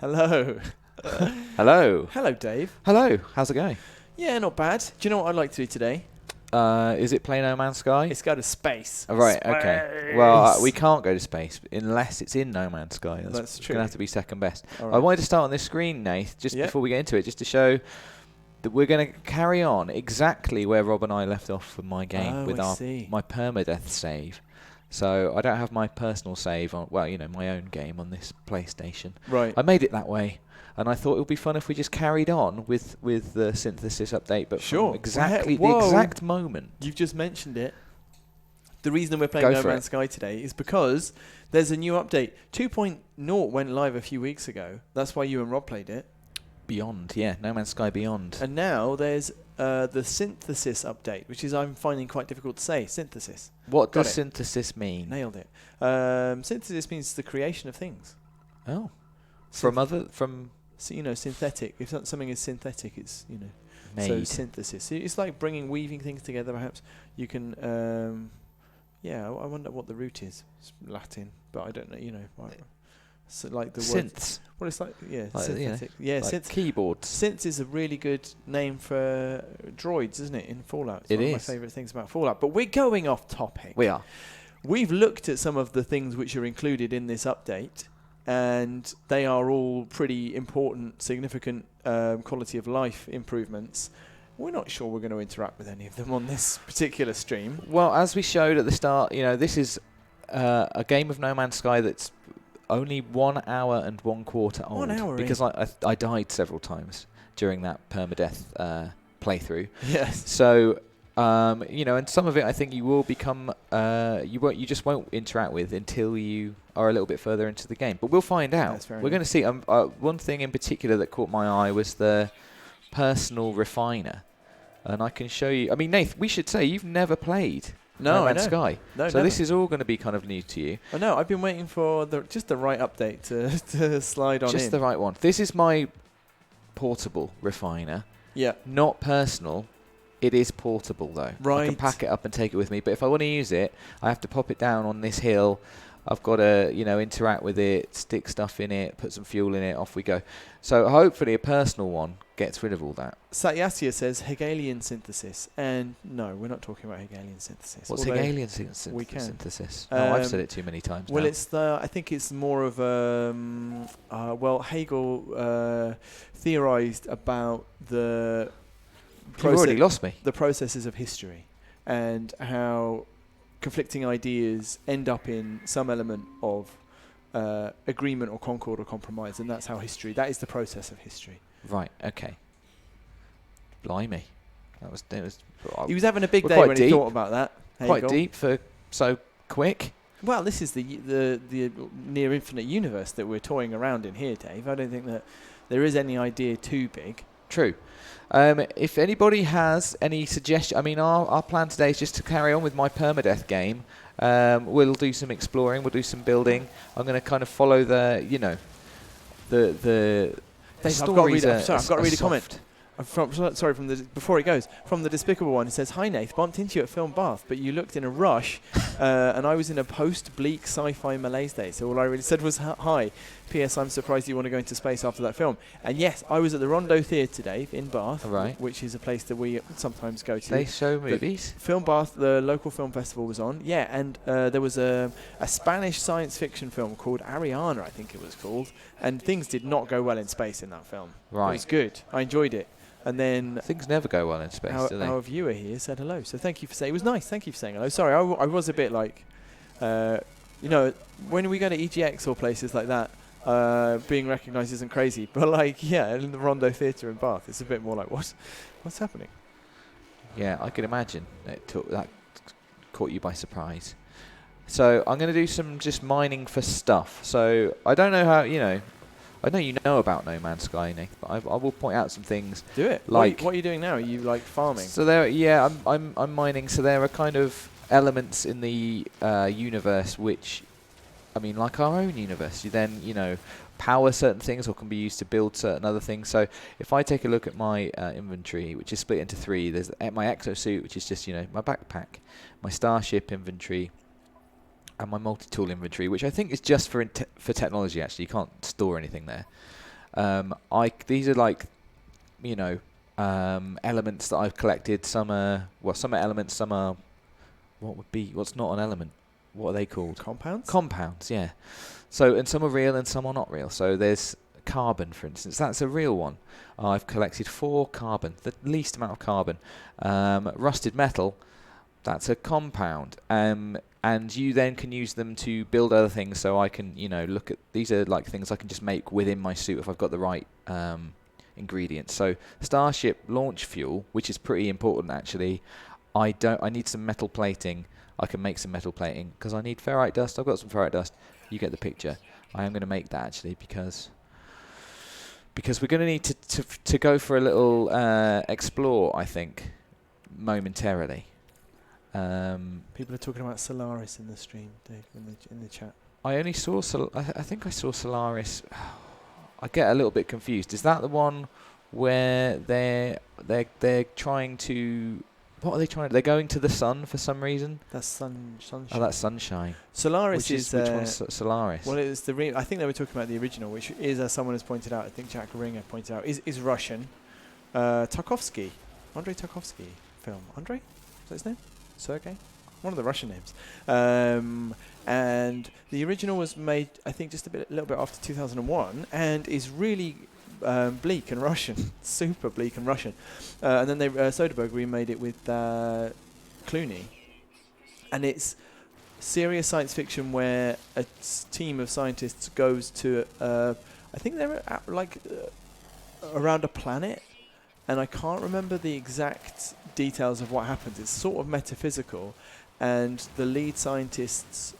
Hello. Hello. Hello, Dave. Hello. How's it going? Yeah, not bad. Do you know what I'd like to do today? Is it play No Man's Sky? It's go to space. Oh, right, Space. okay. Well, we can't go to space unless it's in No Man's Sky. That's true. It's going to have to be second best. Right. I wanted to start on this screen, Nath, just before we get into it, just to show that we're going to carry on exactly where Rob and I left off with my game with my permadeath save. So I don't have my personal save on, well, my own game on this PlayStation. Right. I made it that way. And I thought it would be fun if we just carried on with the synthesis update, but sure, from exactly the exact moment. You've just mentioned it. The reason we're playing No Man's Sky today is because there's a new update. 2.0 went live a few weeks ago. That's why you and Rob played it. Beyond, yeah, No Man's Sky Beyond. And now there's the synthesis update, which is I'm finding quite difficult to say. Synthesis. What does synthesis mean? Nailed it. Synthesis means the creation of things. Oh, So, synthetic. If something is synthetic, it's, made. So synthesis. It's like weaving things together, perhaps. You can, I wonder what the root is. It's Latin, but I don't know, So like the synths. Well, it's like, like, synthetic. Like synth. Keyboards. Synths is a really good name for droids, isn't it, in Fallout? It's one of my favourite things about Fallout. But we're going off topic. We are. We've looked at some of the things which are included in this update, and they are all pretty important, significant quality of life improvements. We're not sure we're going to interact with any of them on this particular stream. Well, as we showed at the start, this is a game of No Man's Sky that's only 1 hour and 1/4 old. 1 hour because I died several times during that permadeath playthrough. Yes. So, and some of it I think you will become, you just won't interact with until you are a little bit further into the game. But we'll find out. We're going to see. One thing in particular that caught my eye was the personal refiner. And I can show you. I mean, Nath, we should say you've never played No Man's Sky. No, so never. This is all going to be kind of new to you. I know. I've been waiting for just the right update to slide on in. Just the right one. This is my portable refiner. Yeah. Not personal. It is portable, though. Right. I can pack it up and take it with me. But if I want to use it, I have to pop it down on this hill. I've got to, interact with it, stick stuff in it, put some fuel in it, off we go. So hopefully a personal one gets rid of all that. Satyasya says Hegelian synthesis. And no, we're not talking about Hegelian synthesis. What's Hegelian synthesis? I've said it too many times well, now. I think it's more of Hegel theorized about the You've already lost me. The processes of history and how conflicting ideas end up in some element of agreement or concord or compromise, and that's how that is the process of history. Right, okay. Blimey. He was having a big day when he thought about that. Quite deep for so quick. Well, this is the near infinite universe that we're toying around in here, Dave. I don't think that there is any idea too big. True. If anybody has any suggestions, our plan today is just to carry on with my permadeath game. We'll do some exploring, we'll do some building. I'm going to kind of follow the stories. I've got to read a comment. Before it goes, from the Despicable One, it says, "Hi Nath, bumped into you at Film Bath, but you looked in a rush, and I was in a post-bleak sci-fi malaise day, so all I really said was hi. P.S. I'm surprised you want to go into space after that film." And yes, I was at the Rondo Theatre, Dave, in Bath, which is a place that we sometimes go to. They show movies? Film Bath, the local film festival was on, and there was a Spanish science fiction film called Ariana, I think it was called, and things did not go well in space in that film. Right. It was good. I enjoyed it. And then things never go well in space, do they? Our viewer here said hello, so thank you for saying. It was nice. Thank you for saying hello. Sorry, I was a bit like, when we go to EGX or places like that, being recognised isn't crazy, but in the Rondo Theatre in Bath, it's a bit more like what's happening. Yeah, I can imagine that caught you by surprise. So I'm going to do some just mining for stuff. So I don't know how I know you know about No Man's Sky, Nick, but I will point out some things. Do it. Like what are you doing now? Are you farming? So I'm mining. So there are kind of elements in the universe which, like our own universe. You then power certain things or can be used to build certain other things. So if I take a look at my inventory, which is split into three, there's my exosuit, which is just my backpack, my starship inventory, and my multi-tool inventory, which I think is just for technology, actually. You can't store anything there. These are like, elements that I've collected. Some are elements. Some are what's not an element. What are they called? Compounds? Compounds, yeah. So, and some are real and some are not real. So there's carbon, for instance. That's a real one. I've collected 4 carbon, the least amount of carbon. Rusted metal, that's a compound. And you then can use them to build other things. So I can, look at, these are like things I can just make within my suit if I've got the right ingredients. So Starship launch fuel, which is pretty important actually. I need some metal plating. I can make some metal plating because I need ferrite dust. I've got some ferrite dust. You get the picture. I am going to make that actually because we're going to need to go for a little explore, I think, momentarily. People are talking about Solaris in the stream, Dave, in the chat. I only saw I think I saw Solaris. I get a little bit confused. Is that the one where they're trying to? What are they trying? They're going to the sun for some reason. That's sunshine. Oh, that's sunshine. Solaris which one's Solaris? Well, it's I think they were talking about the original, which is, as someone has pointed out, I think Jack Ringer pointed out, is Russian. Tarkovsky, Andrei Tarkovsky film. Andrei, is that his name? Sergei? One of the Russian names. And the original was made, I think, just a little bit after 2001, and is really bleak and Russian, super bleak and Russian. And then Soderbergh remade it with Clooney, and it's serious science fiction where a team of scientists goes to, I think they're around a planet, and I can't remember the exact details of what happens. It's sort of metaphysical, and the lead scientist's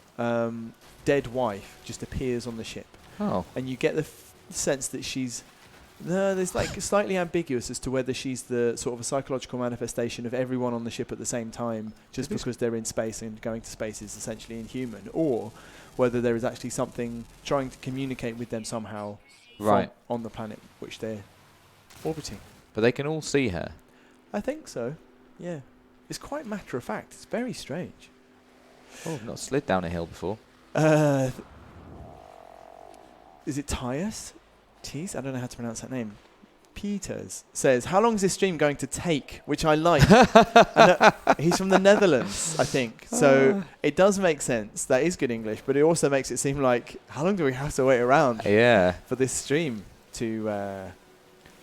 dead wife just appears on the ship. Oh. And you get the sense that she's... there's like slightly ambiguous as to whether she's the sort of a psychological manifestation of everyone on the ship at the same time, just because they're in space, and going to space is essentially inhuman, or whether there is actually something trying to communicate with them somehow on the planet which they're orbiting. But they can all see her. I think so, yeah. It's quite matter of fact. It's very strange. Oh, I've not slid down a hill before. Is it Tyus? Tees? I don't know how to pronounce that name. Peters says, how long is this stream going to take? Which I like. He's from the Netherlands, I think. So it does make sense. That is good English, but it also makes it seem like, how long do we have to wait around for this stream to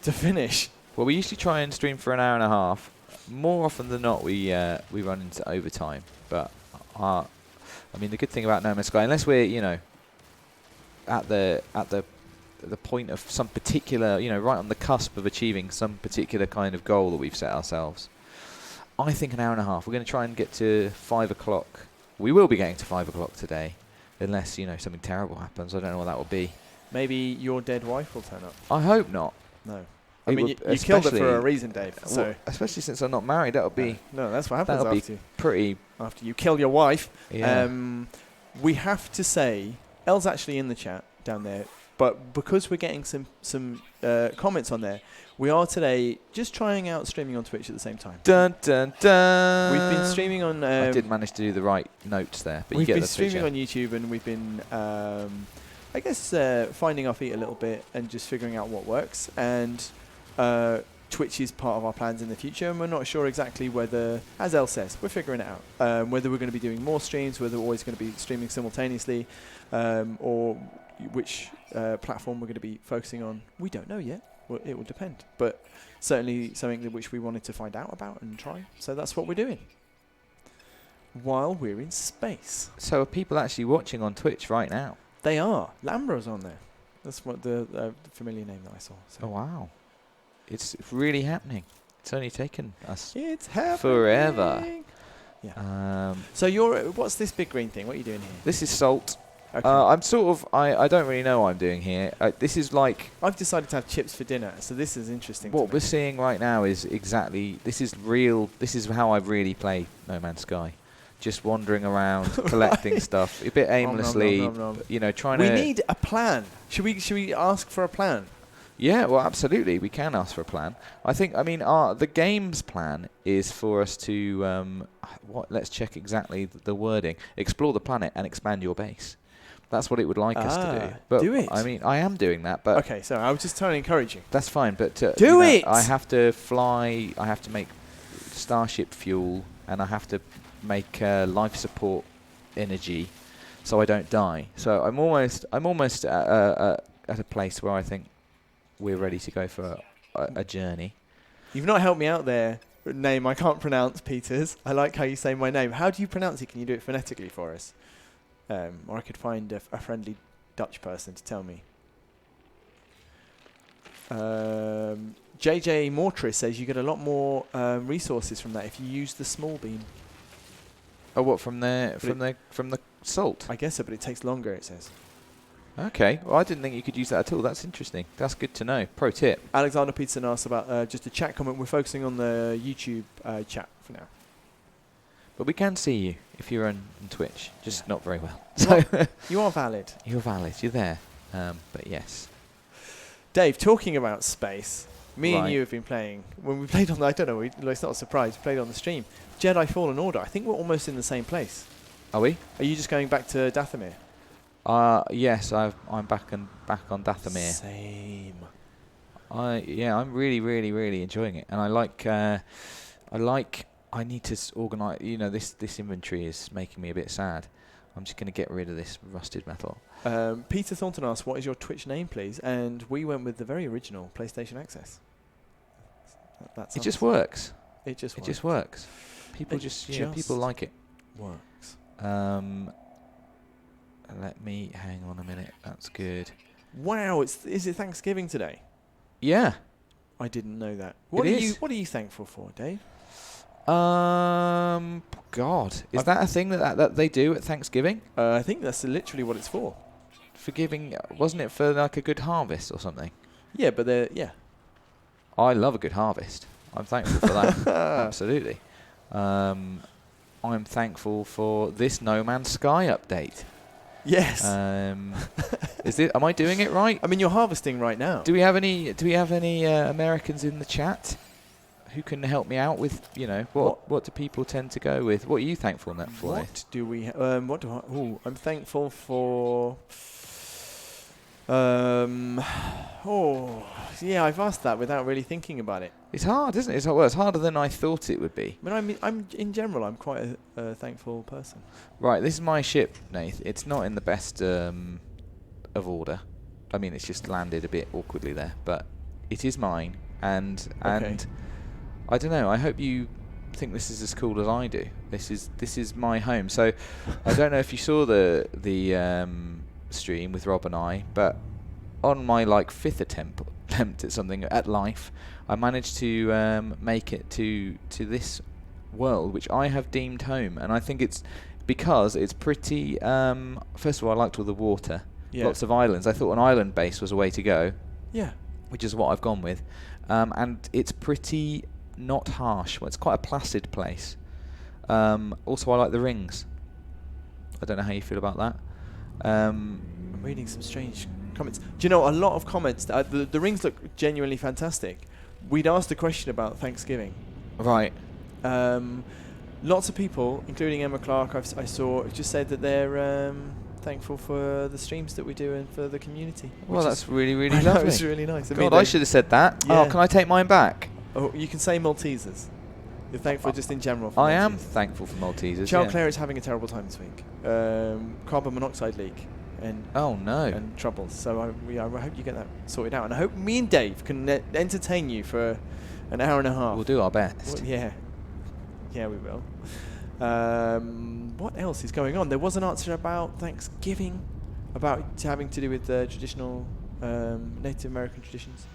finish? Well, we usually try and stream for an hour and a half. More often than not, we run into overtime. But I mean, the good thing about No Man's Sky, unless we're at the point of some particular, right on the cusp of achieving some particular kind of goal that we've set ourselves, I think an hour and a half. We're going to try and get to 5 o'clock. We will be getting to 5 o'clock today, unless something terrible happens. I don't know what that will be. Maybe your dead wife will turn up. I hope not. No. I mean, you killed her for a reason, Dave. So well, especially since I'm not married, that'll be... No, that's what happens after you kill your wife. Yeah. We have to say, Elle's actually in the chat down there, but because we're getting some comments on there, we are today just trying out streaming on Twitch at the same time. Dun, dun, dun. We've been streaming on... I didn't manage to do the right notes there, but we've you get been the streaming picture. on YouTube, and we've been... I guess finding our feet a little bit and just figuring out what works. And Twitch is part of our plans in the future, and we're not sure exactly whether, as Elle says, we're figuring it out, whether we're going to be doing more streams, whether we're always going to be streaming simultaneously, or which platform we're going to be focusing on. We don't know yet. Well, it will depend. But certainly something that which we wanted to find out about and try. So that's what we're doing while we're in space. So are people actually watching on Twitch right now? They are. Lambra's on there. That's what the familiar name that I saw. So. Oh, wow. It's really happening. It's only taken us forever. Yeah. So what's this big green thing? What are you doing here? This is salt. Okay. I'm sort of... I don't really know what I'm doing here. This is like... I've decided to have chips for dinner, so this is interesting. What we're seeing right now is exactly... This is real... This is how I really play No Man's Sky. Just wandering around, collecting stuff, a bit aimlessly, trying to... We need a plan. Should we ask for a plan? Yeah, well, absolutely. We can ask for a plan. The game's plan is for us to... let's check exactly the wording. Explore the planet and expand your base. That's what it would like us to do. Ah, But do it. I mean, I am doing that, but Okay, so I was just trying to encourage you. that's fine. But Do you know, it! I have to fly. I have to make starship fuel, and I have to make life support energy, so I don't die. So I'm almost at a place where I think we're ready to go for a journey. You've not helped me out there. Name I can't pronounce, Peters. I like how you say my name. How do you pronounce it? Can you do it phonetically for us? Or I could find a friendly Dutch person to tell me. JJ Mortris says you get a lot more resources from that if you use the small beam. Oh, what from the salt? I guess so, but it takes longer. It says. Okay. Well, I didn't think you could use that at all. That's interesting. That's good to know. Pro tip. Alexander Peterson asks about just a chat comment. We're focusing on the YouTube chat for now. But we can see you if you're on Twitch, just not very well. So You are valid. you're valid. You're there. But yes. Dave, talking about space, me and Right. you have been playing. When we played on, I don't know, it's not a surprise. We played on the stream. Jedi Fallen Order. I think we're almost in the same place. Are we? Are you just going back to Dathomir? Yes, I'm back on Dathomir. Same. I'm really, really, really enjoying it, and I need to organize. You know, this inventory is making me a bit sad. I'm just going to get rid of this rusted metal. Peter Thornton asked, "What is your Twitch name, please?" And we went with the very original PlayStation Access. That's It just works. It just It works. just works. People people like it. Works. Let me hang on a minute. That's good. Wow! Is it Thanksgiving today? Yeah. I didn't know that. It is. What are you thankful for, Dave? God, is that a thing that they do at Thanksgiving? I think that's literally what it's for. Forgiving, wasn't it for like a good harvest or something? Yeah, but yeah. I love a good harvest. I'm thankful for that. Absolutely. I'm thankful for this No Man's Sky update. Yes. Is it? Am I doing it right? I mean, you're harvesting right now. Do we have any Americans in the chat who can help me out with, you know, what do people tend to go with? What are you thankful for? What do we? I'm thankful for. I've asked that without really thinking about it. It's hard, isn't it? It's harder than I thought it would be. I mean, I'm in general, I'm quite a thankful person. Right, this is my ship, Nath. It's not in the best of order. I mean, it's just landed a bit awkwardly there, but it is mine, and I don't know. I hope you think this is as cool as I do. This is my home. So I don't know if you saw the stream with Rob and I, but on my fifth attempt at something at life, I managed to make it to this world, which I have deemed home, and I think it's because it's pretty. First of all, I liked all the water, lots of islands. I thought an island base was a way to go. Yeah, which is what I've gone with, and it's pretty not harsh. Well, it's quite a placid place. Also, I like the rings. I don't know how you feel about that. I'm reading some strange comments. Do you know, a lot of comments, the rings look genuinely fantastic. We'd asked a question about Thanksgiving. Right. Lots of people, including Emma Clark, I saw, just said that they're thankful for the streams that we do and for the community. Well, that's really, really lovely. It's really nice. God, I should have said that. Yeah. Oh, can I take mine back? Oh, you can say Maltesers. You're thankful just in general for I Maltesers. am thankful for Maltesers. Charles Clare is having a terrible time this week. Carbon monoxide leak and and troubles. So I hope you get that sorted out, and I hope me and Dave can entertain you for an hour and a half. We'll do our best. Well, yeah, we will. What else is going on? There was an answer about Thanksgiving, about having to do with the traditional Native American traditions.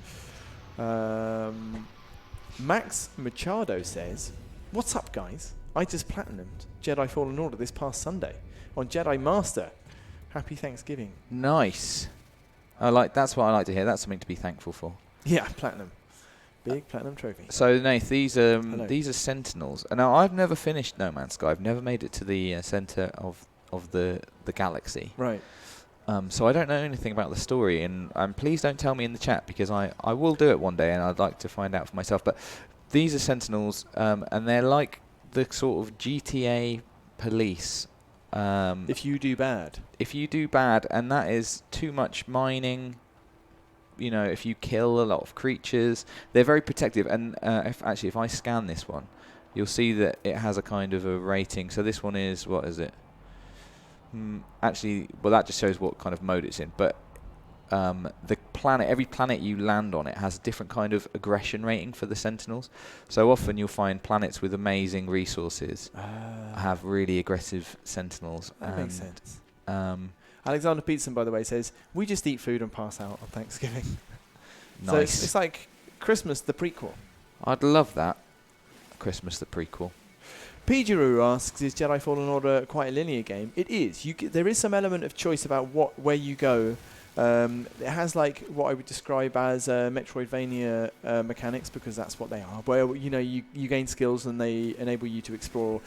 Max Machado says, "What's up, guys? I just platinumed Jedi Fallen Order this past Sunday on Jedi Master. Happy Thanksgiving." Nice. That's what I like to hear. That's something to be thankful for. Yeah, platinum. Big platinum trophy. So, Nath, these are Sentinels. And now, I've never finished No Man's Sky. I've never made it to the center of the galaxy. Right. So I don't know anything about the story, and please don't tell me in the chat, because I will do it one day, and I'd like to find out for myself. But these are Sentinels, and they're like the sort of GTA police If you do bad. If you do bad, and that is too much mining, if you kill a lot of creatures, they're very protective. And if I scan this one, you'll see that it has a kind of a rating. So this one is, what is it? Actually, well, that just shows what kind of mode it's in. But every planet you land on, it has a different kind of aggression rating for the Sentinels. So often you'll find planets with amazing resources have really aggressive Sentinels. That makes sense. Alexander Peterson, by the way, says, we just eat food and pass out on Thanksgiving. Nice. So it's like Christmas, the prequel. I'd love that. Christmas, the prequel. P. Giroux asks, is Jedi Fallen Order quite a linear game? It is. There is some element of choice about where you go. It has like what I would describe as Metroidvania mechanics, because that's what they are. Where you gain skills and they enable you to explore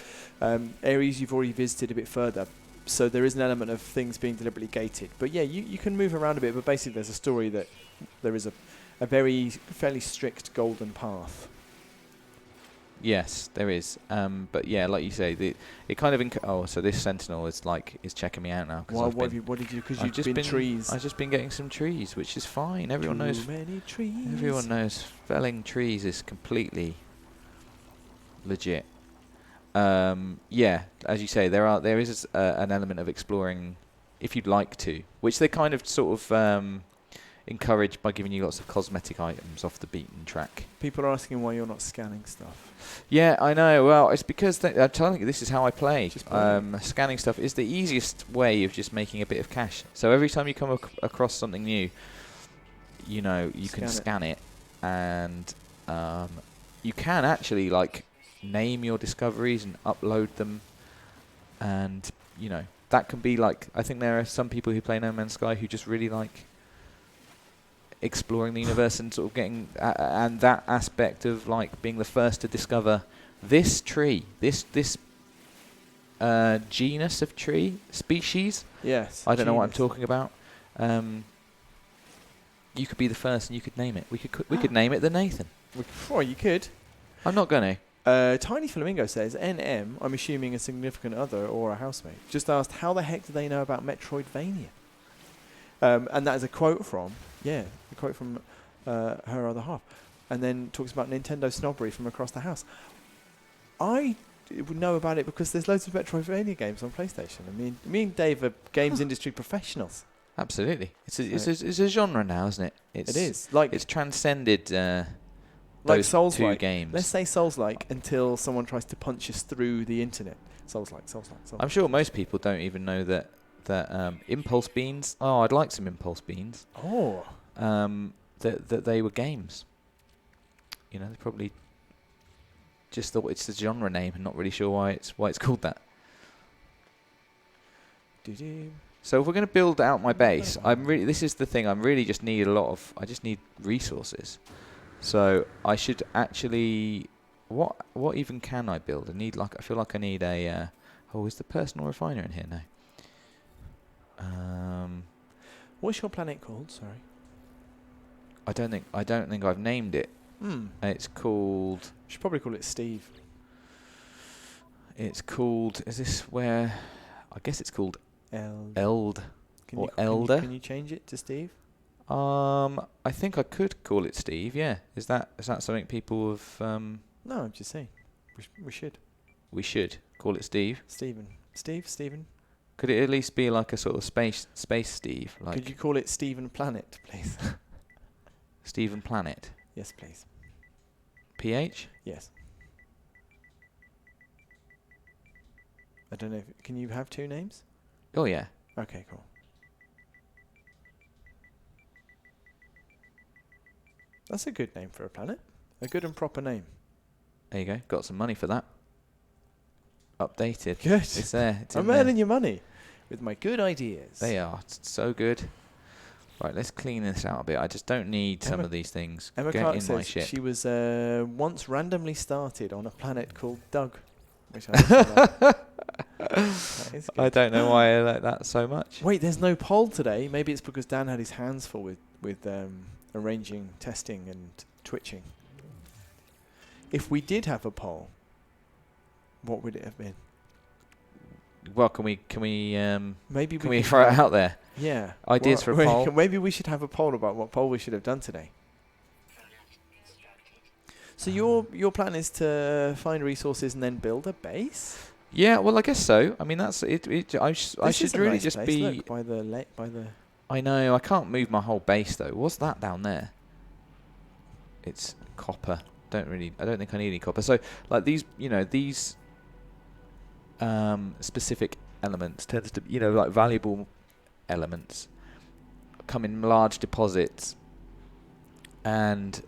areas you've already visited a bit further. So there is an element of things being deliberately gated. But yeah, you can move around a bit. But basically, there's a story that there is a fairly strict golden path. Yes, there is. But yeah, like you say, it kind of so this Sentinel is checking me out now. What did you? Because you've just been trees. I've just been getting some trees, which is fine. Everyone knows. Too many trees. Everyone knows felling trees is completely legit. Yeah, as you say, there is an element of exploring, if you'd like to, which they kind of sort of encourage by giving you lots of cosmetic items off the beaten track. People are asking why you're not scanning stuff. Yeah, I know. Well, it's because I'm telling you, this is how I play. Scanning stuff is the easiest way of just making a bit of cash. So every time you come across something new, you can scan it, and you can actually name your discoveries and upload them, and that can be I think there are some people who play No Man's Sky who just really like exploring the universe and sort of getting and that aspect of being the first to discover this tree, this genus of tree species. Yes, I don't know what I'm talking about. You could be the first and you could name it. We could name it the Nathan. You could. I'm not going to. Tiny Flamingo says, NM, I'm assuming a significant other or a housemate, just asked, how the heck do they know about Metroidvania? And that is a quote from her other half. And then talks about Nintendo snobbery from across the house. I would know about it because there's loads of Metroidvania games on PlayStation. I mean, me and Dave are games industry professionals. Absolutely. It's a genre now, isn't it? It is. It's transcended those Souls-like. two games. Let's say Souls-like until someone tries to punch us through the internet. Souls-like. I'm sure most people don't even know that impulse beans. Oh, I'd like some impulse beans. Oh. That they were games. They probably just thought it's the genre name and not really sure why it's called that. So if we're going to build out my base, this is the thing. I just need resources. So I should actually, what even can I build? I feel like I need a. Is the personal refiner in here now? What's your planet called? Sorry. I don't think I've named it. It's called. You should probably call it Steve. It's called. Is this where? I guess it's called Eld. Or Elder. Can you change it to Steve? I think I could call it Steve. Yeah. Is that something people have? No, I'm just saying. We should. We should call it Steve. Stephen. Could it at least be like a sort of space Steve? Could you call it Stephen Planet, please? Stephen Planet. Yes, please. PH? Yes. I don't know. Can you have two names? Oh yeah. Okay, cool. That's a good name for a planet. A good and proper name. There you go. Got some money for that. Updated. Good. It's there. I'm earning your money with my good ideas. They are so good. Right, let's clean this out a bit. I just don't need some of these things. Emma Get Clark in my says ship. she was once randomly started on a planet called Doug. Which I I don't know why I like that so much. Wait, there's no poll today. Maybe it's because Dan had his hands full with arranging, testing, and twitching. If we did have a poll, what would it have been? Well, can we Maybe can we we could throw it have- out there? Yeah. Ideas for a poll? Maybe we should have a poll about what poll we should have done today. So your plan is to find resources and then build a base? Yeah, well, I guess so. I mean, that's it. I This should is a really nice just place. be. Look, by the. I know. I can't move my whole base though. What's that down there? It's copper. I don't think I need any copper. So, like these, these specific elements tends to, like valuable elements come in large deposits, and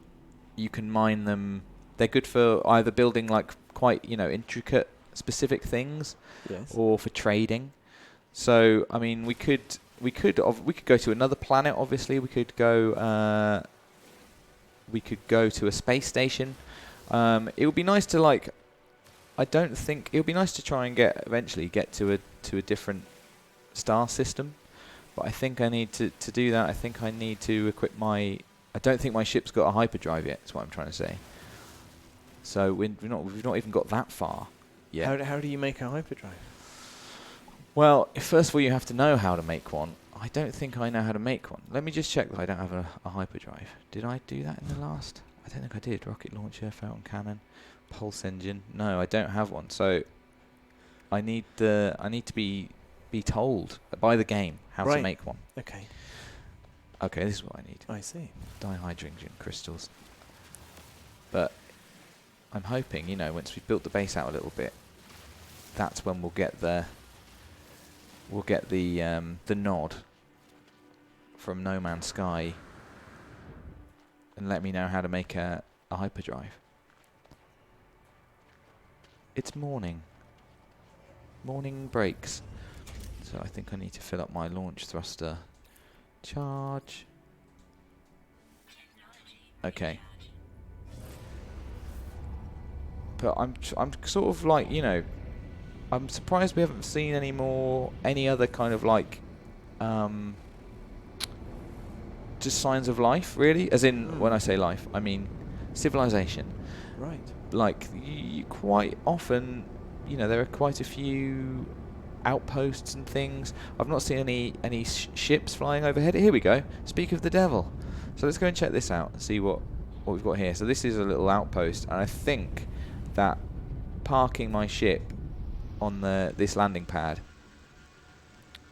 you can mine them. They're good for either building like quite, intricate specific things, Yes. or for trading. So, I mean, we could go to another planet. Obviously, we could go to a space station. It would be nice to like. It would be nice to try and eventually get to a different star system. But I think I need to do that. I think I need to equip my. I don't think my ship's got a hyperdrive yet. That's what I'm trying to say. So we've not even got that far yet. How do you make a hyperdrive? Well, first of all, you have to know how to make one. I don't think I know how to make one. Let me just check that I don't have a hyperdrive. Did I do that in the last? I don't think I did. Rocket launcher, fountain cannon, pulse engine. No, I don't have one. So I need to be told by the game how to make one. Okay. Okay, this is what I need. I see. Dihydrogen crystals. But I'm hoping, once we've built the base out a little bit, that's when we'll get the nod from No Man's Sky and let me know how to make a hyperdrive. It's morning. Morning breaks. So I think I need to fill up my launch thruster. Charge. Okay. But I'm sort of like, I'm surprised we haven't seen any other kind of like, just signs of life, really. As in, when I say life, I mean civilization. Right. Like, you quite often, there are quite a few outposts and things. I've not seen any ships flying overhead. Here we go. Speak of the devil. So let's go and check this out and see what we've got here. So this is a little outpost, and I think that parking my ship on this landing pad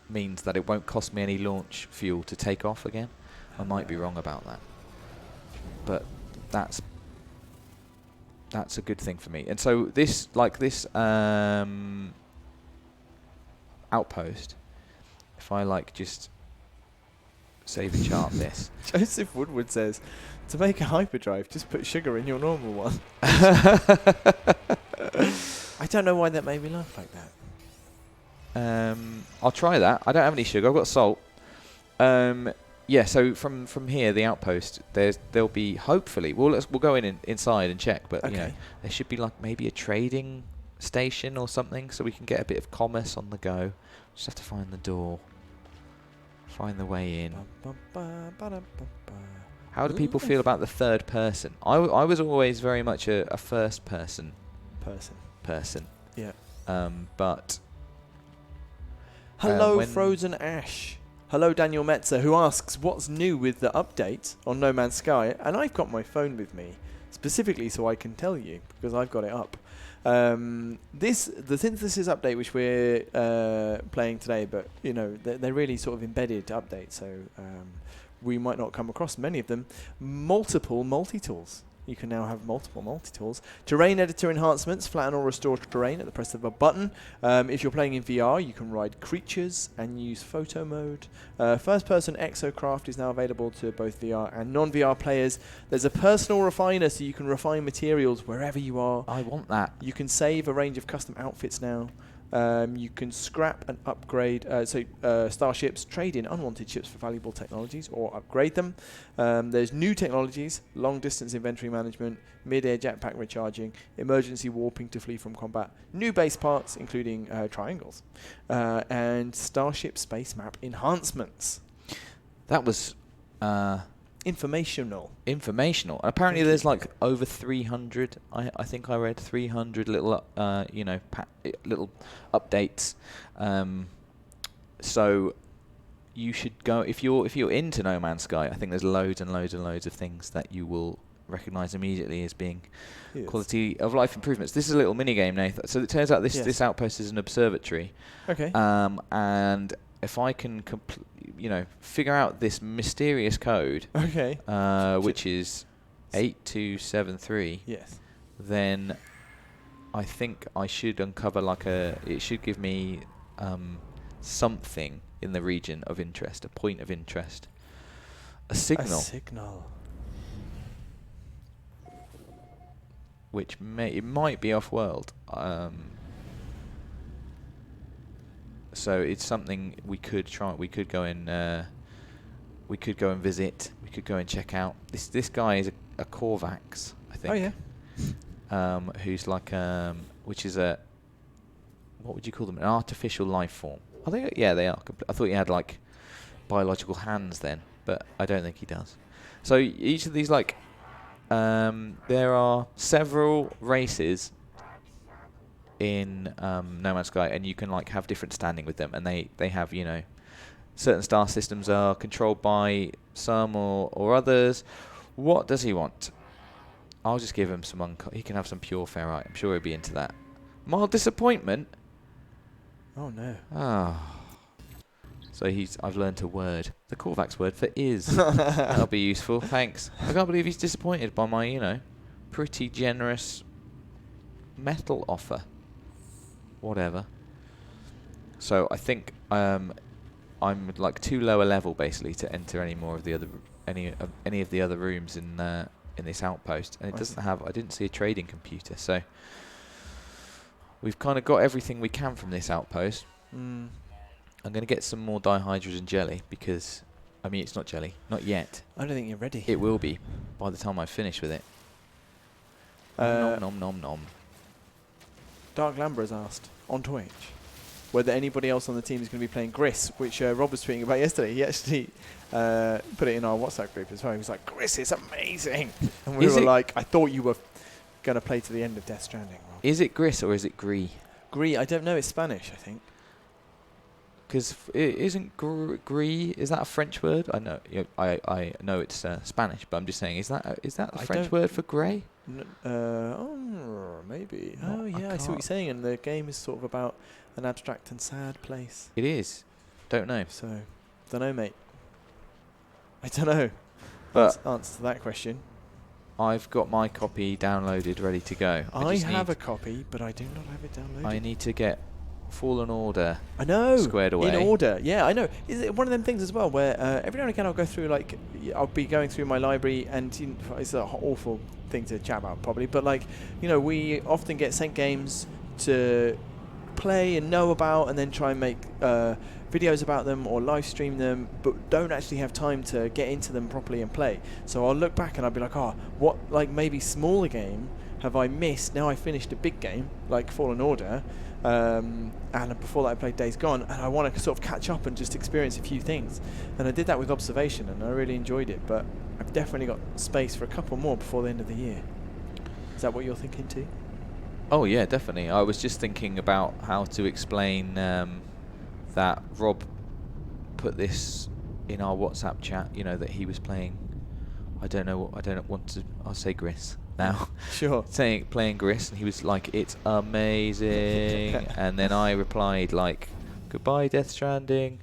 means that it won't cost me any launch fuel to take off again. I might be wrong about that, but that's a good thing for me. And so this outpost, if I just save and chart this. Joseph Woodward says, to make a hyperdrive, just put sugar in your normal one. I don't know why that made me laugh like that. I'll try that. I don't have any sugar. I've got salt. Yeah. So from here, the outpost, there'll be hopefully. We'll go inside and check. But Okay. there should be maybe a trading station or something, so we can get a bit of commerce on the go. Just have to find the door. Find the way in. How do people feel about the third person? I was always very much a first person. Person. Yeah. But Hello, when Frozen Ash. Hello, Daniel Metzer, who asks, what's new with the update on No Man's Sky? And I've got my phone with me, specifically so I can tell you, because I've got it up. The synthesis update, which we're playing today, but, they're really sort of embedded updates, so we might not come across many of them. Multiple multi-tools. You can now have multiple multi-tools. Terrain editor enhancements, flatten or restore terrain at the press of a button. If you're playing in VR, you can ride creatures and use photo mode. First-person exocraft is now available to both VR and non-VR players. There's a personal refiner, so you can refine materials wherever you are. I want that. You can save a range of custom outfits now. You can scrap and upgrade starships, trade in unwanted ships for valuable technologies or upgrade them. There's new technologies, long-distance inventory management, mid-air jetpack recharging, emergency warping to flee from combat, new base parts, including triangles, and starship space map enhancements. That was Informational. Apparently there's over 300, I think I read 300 little little updates. So you should go if you're into No Man's Sky. I think there's loads and loads and loads of things that you will recognise immediately as being quality of life improvements. This is a little mini game, Nathan. So it turns out this outpost is an observatory. Okay. And if I can figure out this mysterious code, okay, which is 8273. Yes. Then I think I should uncover it should give me something in the region of interest, a point of interest, a signal. A signal. Which it might be off-world. So it's something we could try. We could go and visit. We could go and check out. This guy is a Korvax, I think. Oh yeah. Who's which is what would you call them? An artificial life form. I think they are. I thought he had biological hands then, but I don't think he does. So each of these there are several races in No Man's Sky, and you can have different standing with them, and they have certain star systems are controlled by some or others. What does he want? I'll just give him some he can have some pure ferrite. I'm sure he'll be into that. Mild disappointment. Oh no. Ah. So I've learnt a word. The Korvax word for is. That'll be useful. Thanks. I can't believe he's disappointed by my, pretty generous metal offer. Whatever. So I think I'm too low a level basically to enter any of the other rooms in this outpost, and it doesn't have. I didn't see a trading computer, so we've kind of got everything we can from this outpost. I'm going to get some more dihydrogen jelly because, it's not jelly. Not yet. I don't think you're ready. It will be by the time I finish with it. Nom, nom, nom, nom. Dark Lambra has asked on Twitch whether anybody else on the team is going to be playing Gris, which Rob was tweeting about yesterday. He actually put it in our WhatsApp group as well. He was like, Gris is amazing. And we were like, I thought you were going to play to the end of Death Stranding, Rob. Is it Gris or is it Gris? Gris, I don't know. It's Spanish, I think. Because it isn't gris. Is that a French word? I know. I know it's Spanish, but I'm just saying, is that the French word for grey? Maybe. No, oh yeah, I see what you're saying. And the game is sort of about an abstract and sad place. It is. Don't know. So, don't know, mate. I don't know. But answer to that question. I've got my copy downloaded, ready to go. I have a copy, but I do not have it downloaded. I need to get Fallen Order. I know. Squared away. In order. Yeah, I know. Is it one of them things as well where every now and again I'll go through I'll be going through my library and it's an awful thing to chat about probably, but we often get sent games to play and know about and then try and make videos about them or live stream them, but don't actually have time to get into them properly and play. So I'll look back and I'll be like, what maybe smaller game have I missed? Now I finished a big game like Fallen Order. And before that I played Days Gone, and I want to sort of catch up and just experience a few things. And I did that with Observation, and I really enjoyed it, but I've definitely got space for a couple more before the end of the year. Is that what you're thinking too? Oh yeah, definitely. I was just thinking about how to explain that Rob put this in our WhatsApp chat, that he was playing, I'll say Gris now. Sure. Playing Gris, and he was like, it's amazing. And then I replied goodbye Death Stranding.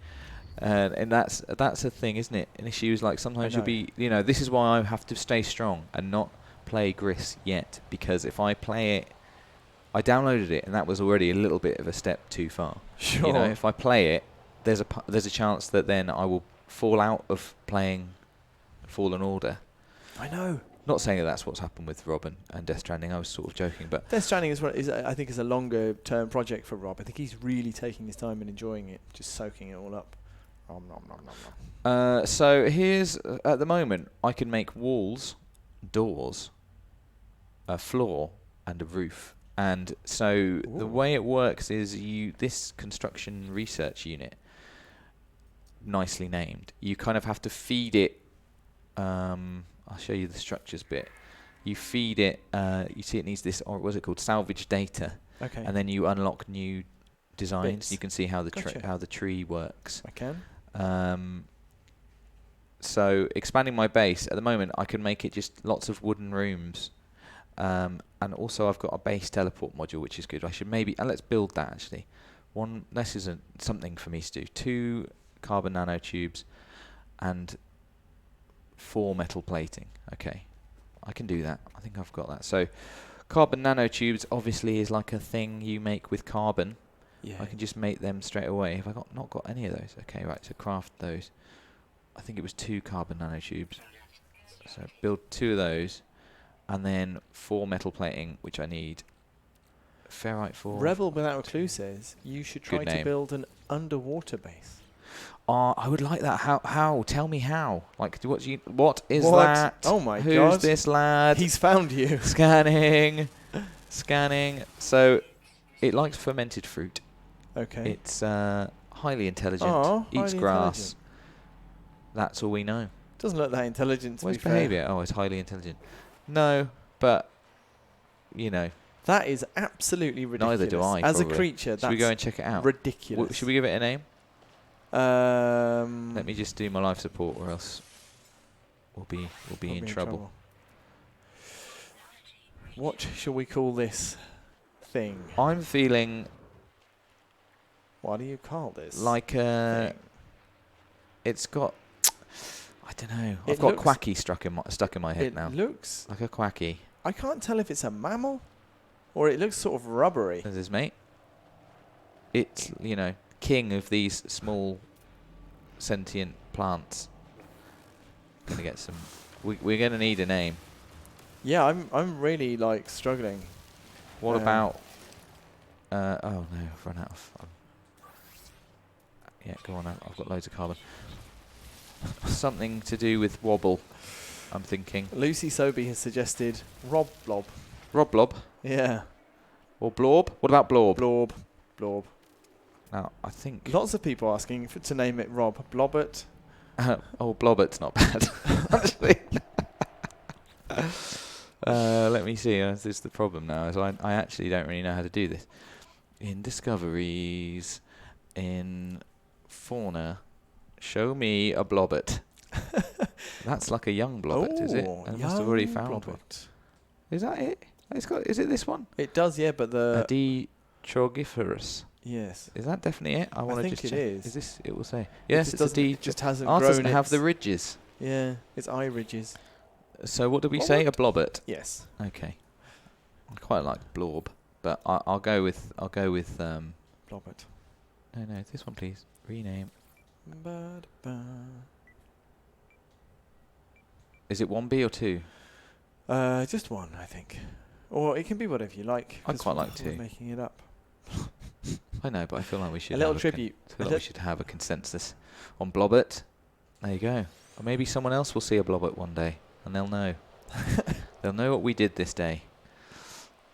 And that's a thing, isn't it? And she was like, sometimes you'll be, this is why I have to stay strong and not play Gris yet, because if I play it, I downloaded it and that was already a little bit of a step too far. Sure. If I play it, there's a chance that then I will fall out of playing Fallen Order. I know. Not saying that that's what's happened with Rob and Death Stranding. I was sort of joking, but Death Stranding I think is a longer term project for Rob. I think he's really taking his time and enjoying it, just soaking it all up. Nom, nom, nom, nom, nom. So here's at the moment I can make walls, doors, a floor, and a roof. And so the way it works is this construction research unit, nicely named, you kind of have to feed it. I'll show you the structures bit. You feed it. You see, it needs this, or what's it called? Salvage data. Okay. And then you unlock new designs. Bits. You can see how Gotcha. how the tree works. I can. So expanding my base at the moment, I can make it just lots of wooden rooms, and also I've got a base teleport module, which is good. I should maybe let's build that actually. This isn't something for me to do. 2 carbon nanotubes and 4 metal plating. Okay, I can do that. I think I've got that. So carbon nanotubes obviously is like a thing you make with carbon. Yeah. I can just make them straight away. Have I not got any of those? Okay, right. So craft those. I think it was 2 carbon nanotubes. So build 2 of those, and then 4 metal plating, which I need. Ferrite 4. Rebel Without a Clue says you should try Good to name. build an underwater base. I would like that. How? Tell me how. Like, what is What? that? Oh my Who's God. this lad? He's found you. Scanning. So, it likes fermented fruit. Okay. It's highly intelligent. Oh, Eats highly grass. intelligent. That's all we know. Doesn't look that intelligent to What's be fair. behaviour? Oh, it's highly intelligent. No, but you know, That is absolutely ridiculous. neither do I. As a probably. creature, Should that's we go and check it out? ridiculous. Should we give it a name? Let Let me just do my life support, or else we'll be in trouble. What shall we call this thing? I'm feeling What do you call this? like thing? it's got. I don't know. It I've got looks- quacky stuck in my head It now. looks. Like a quacky. I can't tell if it's a mammal, or it looks sort of rubbery. This is mate. It's king of these small sentient plants. Gonna get some. We're gonna need a name. Yeah, I'm really like struggling. What about? Oh no, I've run out of. Yeah, go on. I've got loads of carbon. Something to do with wobble. I'm thinking. Lucy Sobey has suggested Rob Blob. Rob Blob Yeah, or Blorb. What about Blorb? Blob. Now I think. Lots of people asking to name it Rob. Blobbert. Oh, Blobbert's not bad. Actually. Let me see. This is the problem now. Is I actually don't really know how to do this. In discoveries, in fauna, show me a Blobbert. That's like a young Blobbert, is it? I must have already found one. Is that it? Is it this one? It does, yeah, but A Detrogiferous. yes. Is that definitely it? I want to think just it check. is. This? It will say. Yes, it's a It just hasn't Oh, it grown. doesn't have the its- ridges. Yeah, it's eye ridges. So what did we What say? would- A Blobbert. Yes. Okay. I quite like Blorb, but I'll go with Blobbert. no, this one please. Rename. Ba-da-ba. Is it 1B or 2? Just one, I think. Or it can be whatever you like. I'd 'cause quite like we're 2. making it up. I know, but I feel like we should A little have tribute. I feel like we should have a consensus on Blobbert. There you go. Or maybe someone else will see a Blobbert one day and they'll know. They'll know what we did this day.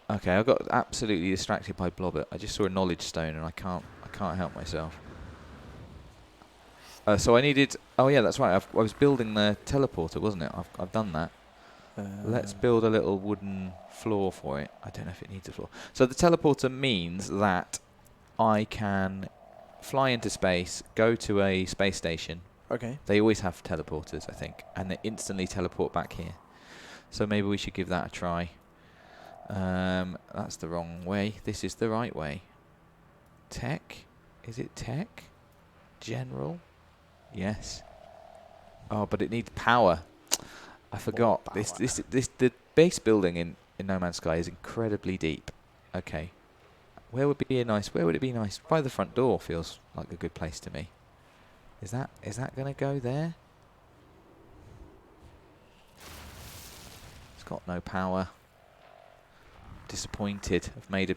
Okay, I got absolutely distracted by Blobbert. I just saw a knowledge stone and I can't help myself. So I needed. Oh yeah, that's right. I was building the teleporter, wasn't it? I've done that. Let's build a little wooden floor for it. I don't know if it needs a floor. So the teleporter means that I can fly into space, go to a space station. Okay. They always have teleporters, I think, and they instantly teleport back here. So maybe we should give that a try. That's the wrong way. This is the right way. Tech? Is it tech? General? Yes. Oh, but it needs power. I forgot. The base building in No Man's Sky is incredibly deep. Okay. Where would it be nice? By the front door feels like a good place to me. Is that going to go there? It's got no power. Disappointed. I've made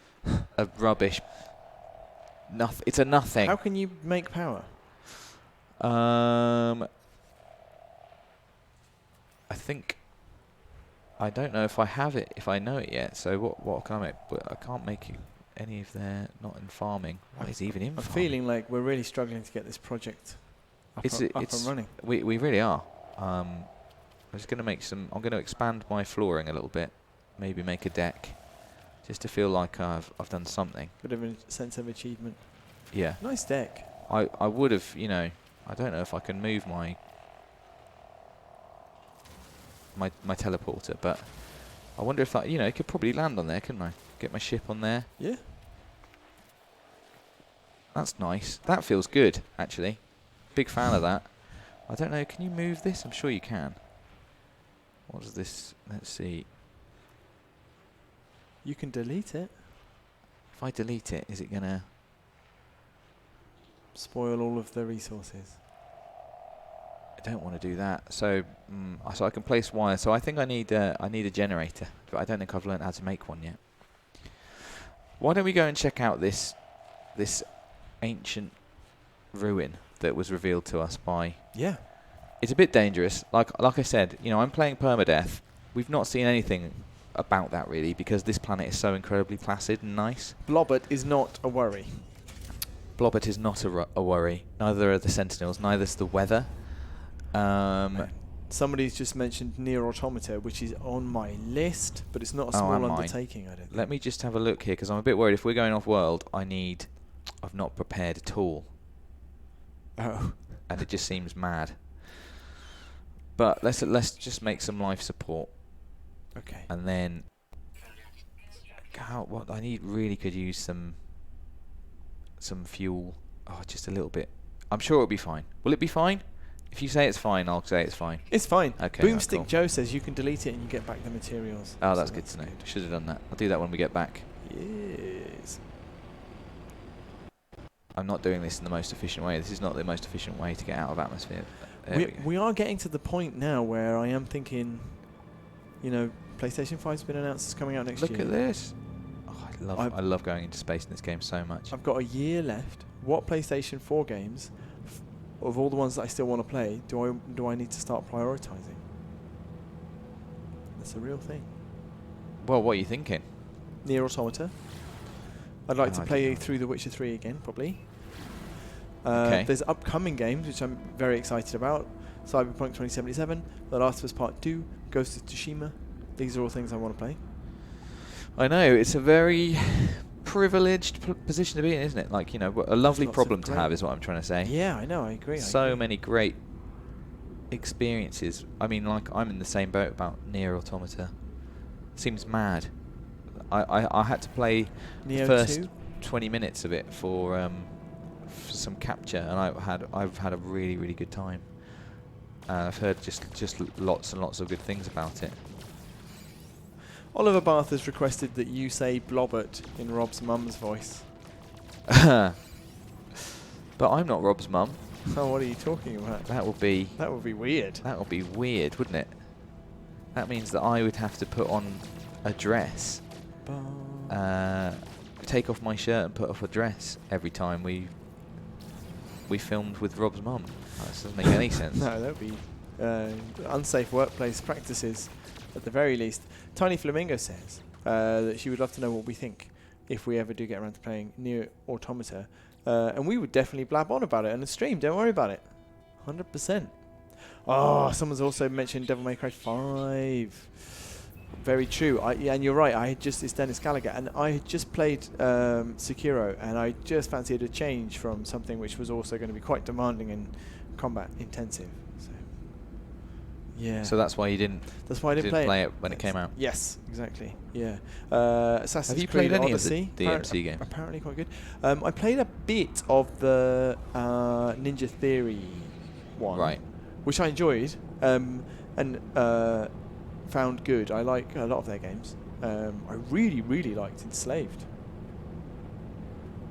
a rubbish. It's a nothing. How can you make power? I think. I don't know if I have it, if I know it yet. So what can I make? But I can't make any of their. Not in farming. What is even in I'm farming? feeling like we're really struggling to get this project up and running. We really are. I'm just going to make some. I'm going to expand my flooring a little bit. Maybe make a deck, just to feel like I've done something. Bit of a sense of achievement. Yeah. Nice deck. I would have, you know, I don't know if I can move my teleporter, but I wonder if you know, it could probably land on there, couldn't I? Get my ship on there. Yeah. That's nice. That feels good, actually. Big fan of that. I don't know, can you move this? I'm sure you can. What is this? Let's see. You can delete it. If I delete it, is it going to... Spoil all of the resources. I don't want to do that. So so I can place wire. So I think I need a generator, but I don't think I've learned how to make one yet. Why don't we go and check out this ancient ruin that was revealed to us by... Yeah. It's a bit dangerous. Like I said, you know, I'm playing permadeath. We've not seen anything about that really, because this planet is so incredibly placid and nice. Blobbert is not a worry. Blobbert is not a worry. Neither are the Sentinels. Neither's the weather. Somebody's just mentioned Near Automata, which is on my list, but it's not a small undertaking, I don't think. Let me just have a look here, because I'm a bit worried. If we're going off-world, I've not prepared at all. Oh. And it just seems mad. But let's just make some life support. Okay. And then... what I really could use some fuel. Oh, just a little bit. I'm sure it'll be fine. Will it be fine? If you say it's fine, I'll say it's fine. It's fine. Okay. Boomstick cool. Joe says you can delete it and you get back the materials. Oh, so that's good to know. Should have done that. I'll do that when we get back. Yes. I'm not doing this in the most efficient way. This is not the most efficient way to get out of atmosphere. We are getting to the point now where I am thinking, you know, PlayStation 5's been announced as coming out next year. Look at this. Oh, I love going into space in this game so much. I've got a year left. What PlayStation 4 games, of all the ones that I still want to play, do I need to start prioritizing? That's a real thing. Well, what are you thinking? Nier Automata. I'd like to play through The Witcher 3 again, probably. Okay. There's upcoming games which I'm very excited about. Cyberpunk 2077, The Last of Us Part 2, Ghost of Tsushima. These are all things I want to play. I know, it's a very privileged position to be in, isn't it? Like, you know, a lovely problem to have is what I'm trying to say. Yeah, I know, I agree. So many great experiences. I mean, like, I'm in the same boat about Nier Automata. Seems mad. I had to play the first 20 minutes of it for some capture, and I've had a really, really good time. I've heard just lots and lots of good things about it. Oliver Bath has requested that you say Blobbert in Rob's mum's voice. But I'm not Rob's mum. Oh, what are you talking about? That would be weird. That would be weird, wouldn't it? That means that I would have to put on a dress. Take off my shirt and put off a dress every time we filmed with Rob's mum. That doesn't make any sense. No, that would be unsafe workplace practices at the very least. Tiny Flamingo says that she would love to know what we think if we ever do get around to playing Nier Automata. And we would definitely blab on about it on the stream. Don't worry about it. 100%. Oh, someone's also mentioned Devil May Cry 5. Very true. And you're right. It's Dennis Gallagher, and I had just played Sekiro, and I just fancied a change from something which was also going to be quite demanding and combat intensive. So, yeah. So that's why you didn't. That's why I didn't play it when it came out. Yes, exactly. Yeah. Assassin's Have you Creed played any Odyssey, of the DMC games? Apparently quite good. I played a bit of the Ninja Theory one, right? Which I enjoyed and found good. I like a lot of their games. I really, really liked Enslaved.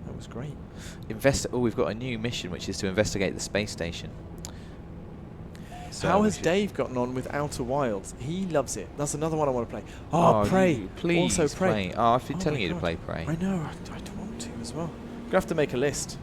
That was great. We've got a new mission, which is to investigate the space station. So how has Dave gotten on with Outer Wilds? He loves it. That's another one I want to play. Oh, Prey. Please also Prey. Play. Oh, I've been telling you to play Prey. I know. I do want to as well. I'm going to have to make a list.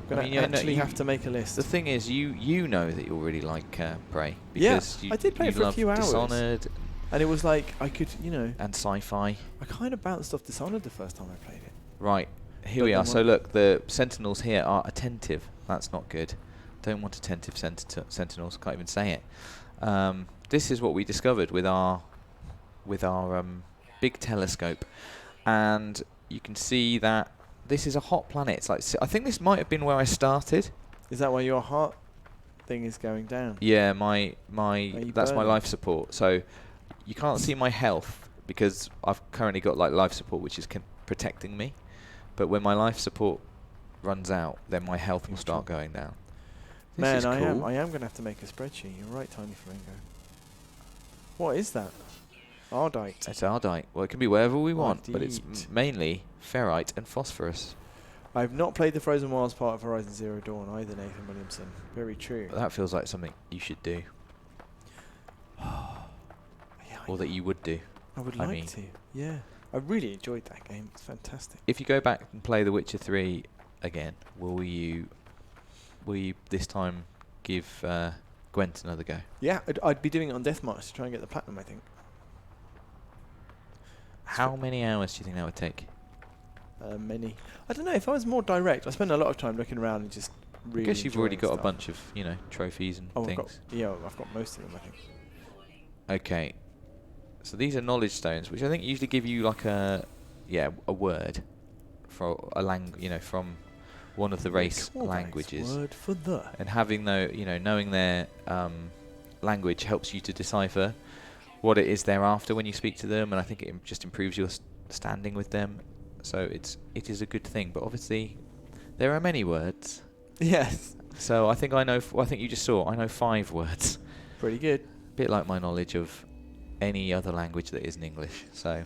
I'm going to actually have to make a list. The thing is, you know that you'll really like Prey. Yeah, because I did play it for a few hours. Dishonored. And it was like, I could, you know... And sci-fi. I kind of bounced off Dishonored the first time I played it. Right. Here we are. So look, the Sentinels here are attentive. That's not good. Don't want attentive Sentinels. Can't even say it. This is what we discovered with our big telescope. And you can see that this is a hot planet. It's like I think this might have been where I started. Is that why your heart thing is going down? Yeah, that's my burning? life support. So you can't see my health because I've currently got like life support, which is protecting me. But when my life support runs out, then my health will start going down. This Man, is cool. I am going to have to make a spreadsheet. You're right, Tiny Flamingo. What is that? Ardite. It's ardite. Well, it can be whatever we want, but it's Ardite. mainly ferrite and phosphorus. I've not played the Frozen Wilds part of Horizon Zero Dawn either, Nathan Williamson. Very true. But that feels like something you should do, or that you would do. I would I like mean. to. Yeah. I really enjoyed that game. It's fantastic. If you go back and play The Witcher 3 again, will you this time give Gwent another go? Yeah, I'd be doing it on Death March to try and get the platinum, I think. How many hours do you think that would take? Many. I don't know. If I was more direct, I spend a lot of time looking around and just really. I guess you've already enjoying got a stuff. bunch of trophies and Oh, things. I've got most of them, I think. Okay, so these are knowledge stones, which I think usually give you like a word for a from one of the race Cool, languages. nice word for the. And having knowing their language helps you to decipher what it is they're after when you speak to them, and I think it just improves your standing with them. So it is a good thing, but obviously there are many words. Yes. So I think I know. I think you just saw. I know 5 words. Pretty good. Bit like my knowledge of any other language that isn't English. So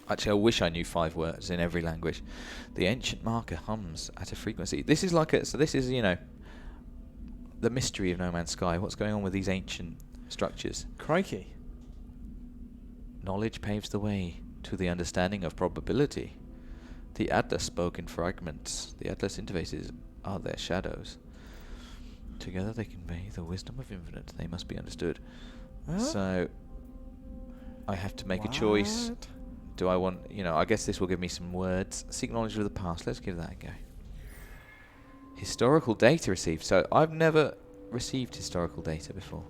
actually, I wish I knew 5 words in every language. The ancient marker hums at a frequency. This is like this is the mystery of No Man's Sky. What's going on with these ancient structures? Crikey. Knowledge paves the way to the understanding of probability. The Atlas spoke in fragments. The Atlas interfaces are their shadows. Together they convey the wisdom of infinite. They must be understood. Huh? So I have to make a choice. What? Do I want, I guess this will give me some words. Seek knowledge of the past. Let's give that a go. Historical data received. So I've never received historical data before.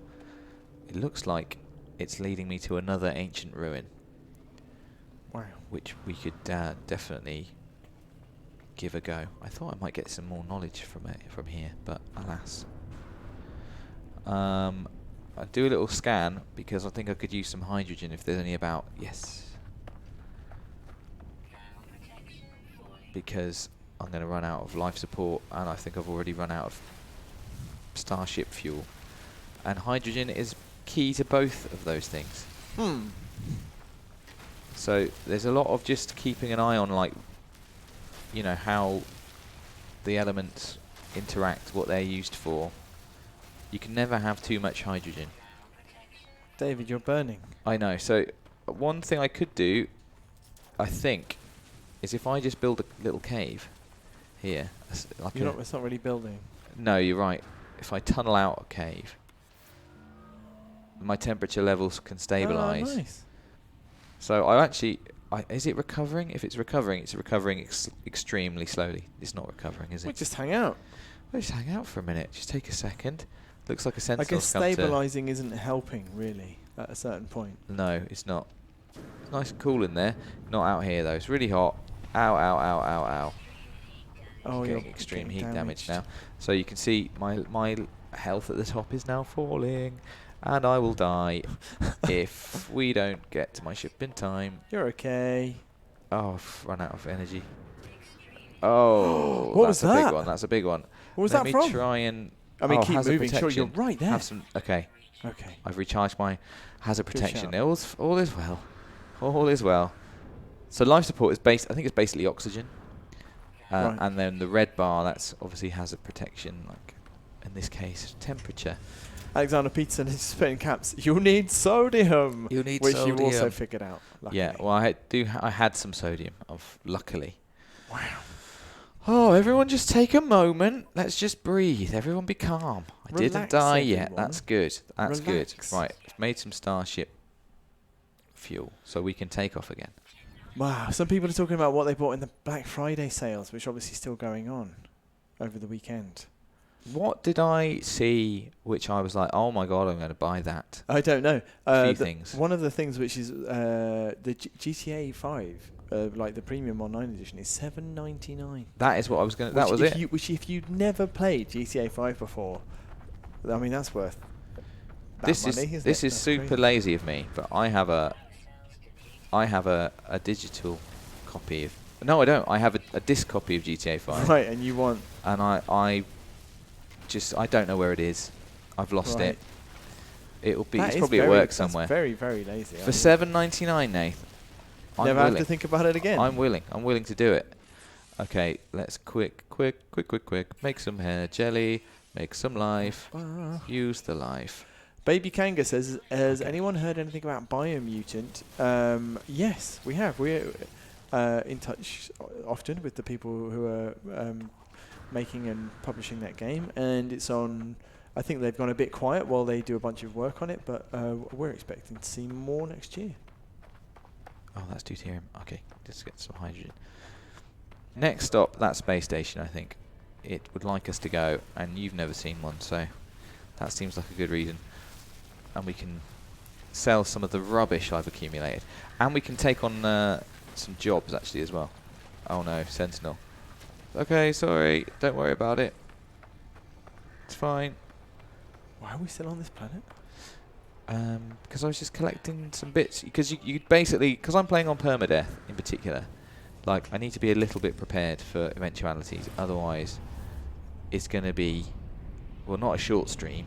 It looks like it's leading me to another ancient ruin. Wow. Which we could definitely give a go. I thought I might get some more knowledge from here, but alas. I'll do a little scan because I think I could use some hydrogen if there's any about. Yes. Because I'm going to run out of life support, and I think I've already run out of starship fuel. And hydrogen is key to both of those things. So there's a lot of just keeping an eye on, how the elements interact, what they're used for. You can never have too much hydrogen. David, you're burning. I know. So one thing I could do, I think, is if I just build a little cave here. It's not really building. No, you're right. If I tunnel out a cave, my temperature levels can stabilise. Oh, nice. So is it recovering? If it's recovering, it's recovering extremely slowly. It's not recovering, is it? We'll just hang out. We'll just hang out for a minute. Just take a second. Looks like a I sentinel's guess come to... stabilising isn't helping, really, at a certain point. No, it's not. It's nice and cool in there. Not out here, though. It's really hot. Ow, ow, ow, ow, ow. Oh, Getting extreme heat damage now. So you can see my health at the top is now falling. And I will die if we don't get to my ship in time. You're okay. Oh, I've run out of energy. Oh, What was that's a big that? one. That's a big one. What was Let that me from? try and... Keep hazard moving. Sure, you're protection. right there. Have some... Okay. Okay. I've recharged my hazard Good protection. shout. All is well. All is well. So life support is I think it's basically oxygen. Right. And then the red bar, that's obviously hazard protection, like in this case, temperature. Alexander Peterson is spitting caps. You need sodium. You need which sodium. you also figured out. Luckily. Yeah, well, I had some sodium, luckily. Wow. Oh, everyone just take a moment. Let's just breathe. Everyone be calm. I didn't Relax, die yet. everyone. That's good. That's Relax. good. Right, made some starship fuel so we can take off again. Wow. Some people are talking about what they bought in the Black Friday sales, which are obviously still going on over the weekend. What did I see which I was like, oh my god, I'm going to buy that? I don't know. A few things. One of the things which is the GTA 5 like the premium online edition, is $7.99. That is what I was going to... That was it. Which if you'd never played GTA 5 before, I mean, that's worth that This money, is isn't this it? is That's super crazy. lazy of me, but I have a digital copy of... No, I don't. I have a disc copy of GTA 5. Right, and you want... And I don't know where it is. I've lost Right. it. It'll be... That It's is probably at very- work that's somewhere. very, very lazy. For $7.99, Nath. I'm Never have willing. to think about it again. I'm willing. I'm willing to do it. Okay, let's quick. Make some hair jelly. Make some life. Use the life. Baby Kanga says, has anyone heard anything about Biomutant? Yes, we have. We're in touch often with the people who are making and publishing that game, and it's on... I think they've gone a bit quiet while they do a bunch of work on it, but we're expecting to see more next year. Oh, that's deuterium. Okay, let's get some hydrogen. Next stop, that space station, I think. It would like us to go, and you've never seen one, so that seems like a good reason. And we can sell some of the rubbish I've accumulated. And we can take on some jobs, actually, as well. Oh no, Sentinel. Okay, sorry, don't worry about it. It's fine. Why are we still on this planet? Because I was just collecting some bits. Because you basically, because I'm playing on permadeath in particular, like I need to be a little bit prepared for eventualities. Otherwise, it's going to be, well, not a short stream,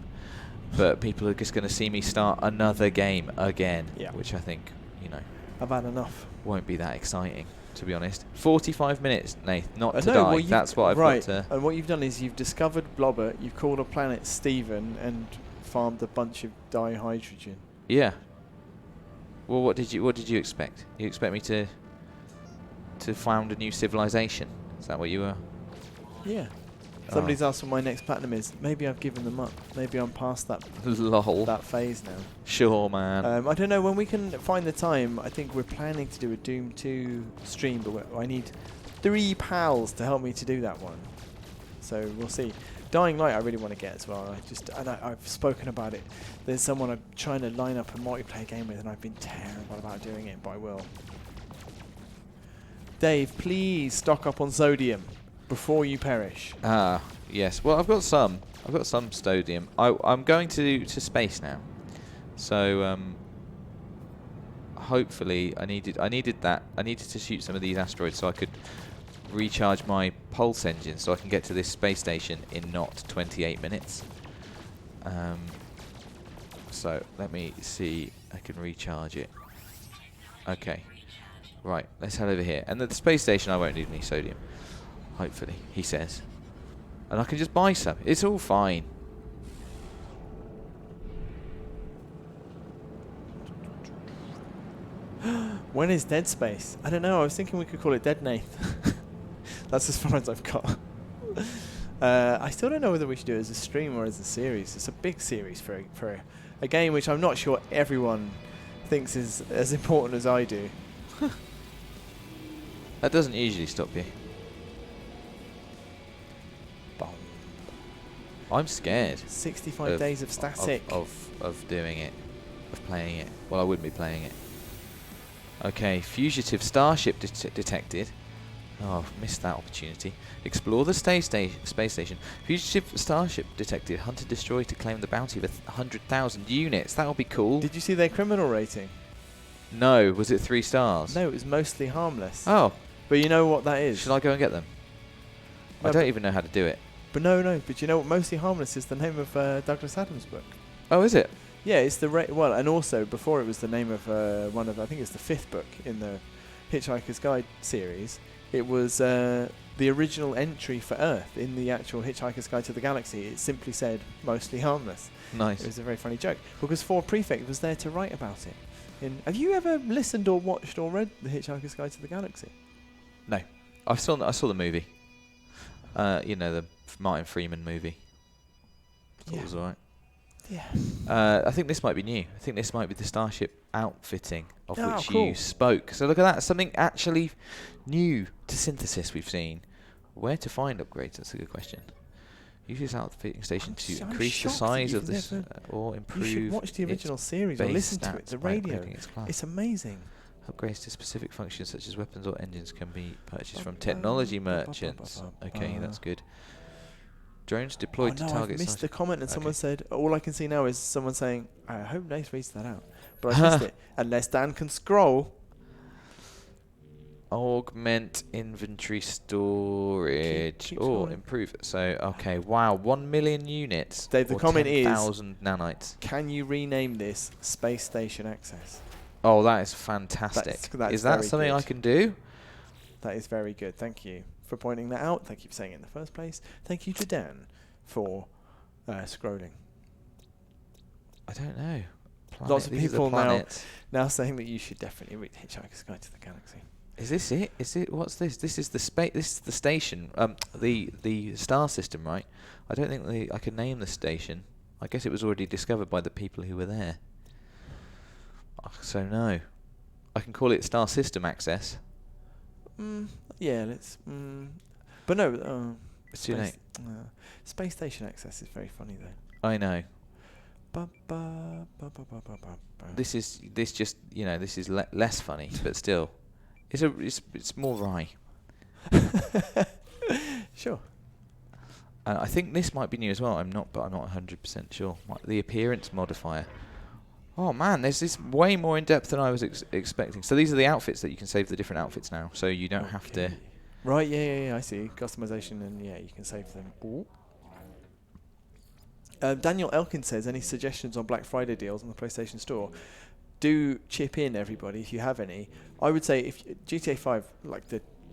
but people are just going to see me start another game again, Yeah. which I think, you know, I've had enough. won't be that exciting, to be honest. 45 minutes, Nath, not to No, die. well, That's what I've right. got to... And what you've done is you've discovered Blobber, you've called a planet Steven, and farmed a bunch of dihydrogen. Yeah. Well, what did you expect? You expect me to found a new civilization? Is that what you were? Yeah. Oh. Somebody's asked what my next platinum is. Maybe I've given them up. Maybe I'm past that Lol. that phase now. Sure, man. I don't know when we can find the time. I think we're planning to do a Doom 2 stream, but I need 3 pals to help me to do that one. So we'll see. Dying Light I really want to get as well. I've spoken about it. There's someone I'm trying to line up a multiplayer game with, and I've been terrible about doing it, but I will. Dave, please stock up on sodium before you perish. Ah, yes. Well, I've got some stodium. I'm going to space now, so hopefully I needed that. I needed to shoot some of these asteroids so I could recharge my pulse engine, so I can get to this space station in not 28 minutes. So let me see. I can recharge it. Okay. Right. Let's head over here. And at the space station, I won't need any sodium. Hopefully, he says. And I can just buy some. It's all fine. When is Dead Space? I don't know. I was thinking we could call it Dead Nath. That's as far as I've got. I still don't know whether we should do it as a stream or as a series. It's a big series for a game which I'm not sure everyone thinks is as important as I do. That doesn't usually stop you. Bomb. I'm scared 65 days of static. of doing it, of playing it. Well, I wouldn't be playing it. Okay, fugitive starship detected. Oh, missed that opportunity. Explore the space station. Fugitive starship detected. Hunt and destroy to claim the bounty of 100,000 units. That'll be cool. Did you see their criminal rating? No, was it 3 stars? No, it was mostly harmless. Oh, But you know what that is? should I go and get them? No, I don't even know how to do it. But no. But you know what? Mostly harmless is the name of Douglas Adams' book. Oh, is it? Yeah, it's the well, and also before it was the name of one of, I think it's the 5th book in the Hitchhiker's Guide series. It was the original entry for Earth in the actual Hitchhiker's Guide to the Galaxy. It simply said mostly harmless. Nice. It was a very funny joke because Ford Prefect was there to write about it. Have you ever listened or watched or read the Hitchhiker's Guide to the Galaxy? No, I saw the movie. You know, the Martin Freeman movie. Thought it was alright. Yeah. I think this might be new. I think this might be the Starship outfitting of Oh, which cool. you spoke. So look at that, something actually new to Synthesis we've seen. Where to find upgrades? That's a good question. Use this outfitting station to I'm increase the shocked that size you've of this never- or improve. You should watch the its original series or base listen to it. stats The by radio. upgrading its class. It's amazing. Upgrades to specific functions such as weapons or engines can be purchased from technology merchants. Okay, that's good. Drones deployed to I've target missed the comment, and someone Okay. said, all I can see now is someone saying, I hope Nath reads that out. But I missed it. Unless Dan can scroll. Augment inventory storage. Keep Oh, scrolling. improve it. So, okay, wow, 1 million units. Dave, the or comment is, 10,000 nanites. can you rename this Space Station Access? Oh, that is fantastic. That's is that very something I good. can do? That is very good. Thank you for pointing that out. Thank you for saying it in the first place. Thank you to Dan for scrolling. I don't know. Lots of These are the people planets. now saying that you should definitely read Hitchhiker's Guide to the Galaxy. Is this it? Is it? What's this? This is the space. This is the station. The star system, right? I don't think I could name the station. I guess it was already discovered by the people who were there. So no, I can call it Star System Access. Yeah, let's. But no, It's too late. Space Station Access is very funny though. I know. Ba, ba, ba, ba, ba, ba, ba. This is less funny, but still, it's more wry. Sure. I think this might be new as well. I'm not 100% sure. The appearance modifier. Oh man, there's this way more in depth than I was expecting. So these are the outfits that you can save the different outfits now. So you don't have to. Right. Yeah. I see customization, and you can save them. Ooh. Daniel Elkin says, any suggestions on Black Friday deals on the PlayStation Store? Do chip in, everybody, if you have any. I would say if GTA 5,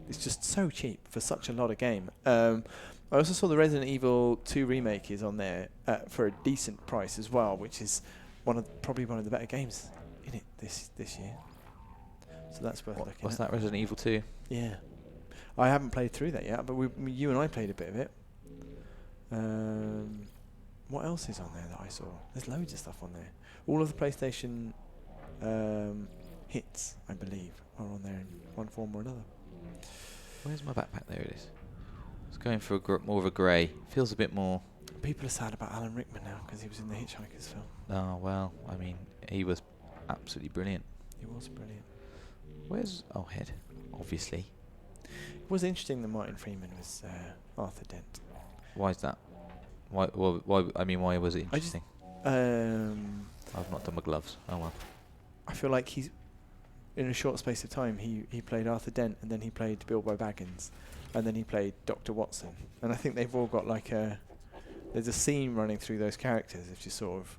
it's just so cheap for such a lot of game. I also saw the Resident Evil 2 remake is on there for a decent price as well, which is probably one of the better games in it this year. So that's worth looking at. What's that, Resident Evil 2? Yeah. I haven't played through that yet, but you and I played a bit of it. What else is on there that I saw? There's loads of stuff on there. All of the PlayStation hits, I believe, are on there in one form or another. Where's my backpack? There it is. It's going for more of a grey. Feels a bit more. People are sad about Alan Rickman now because he was in the Hitchhiker's film. Oh well, I mean, he was absolutely brilliant. He was brilliant. Where's Head? Obviously. It was interesting that Martin Freeman was Arthur Dent. Why is that? Why? Why was it interesting? I've not done my gloves. Oh well. I feel like he's in a short space of time he played Arthur Dent, and then he played Bilbo Baggins, and then he played Dr. Watson, and I think they've all got there's a scene running through those characters of just sort of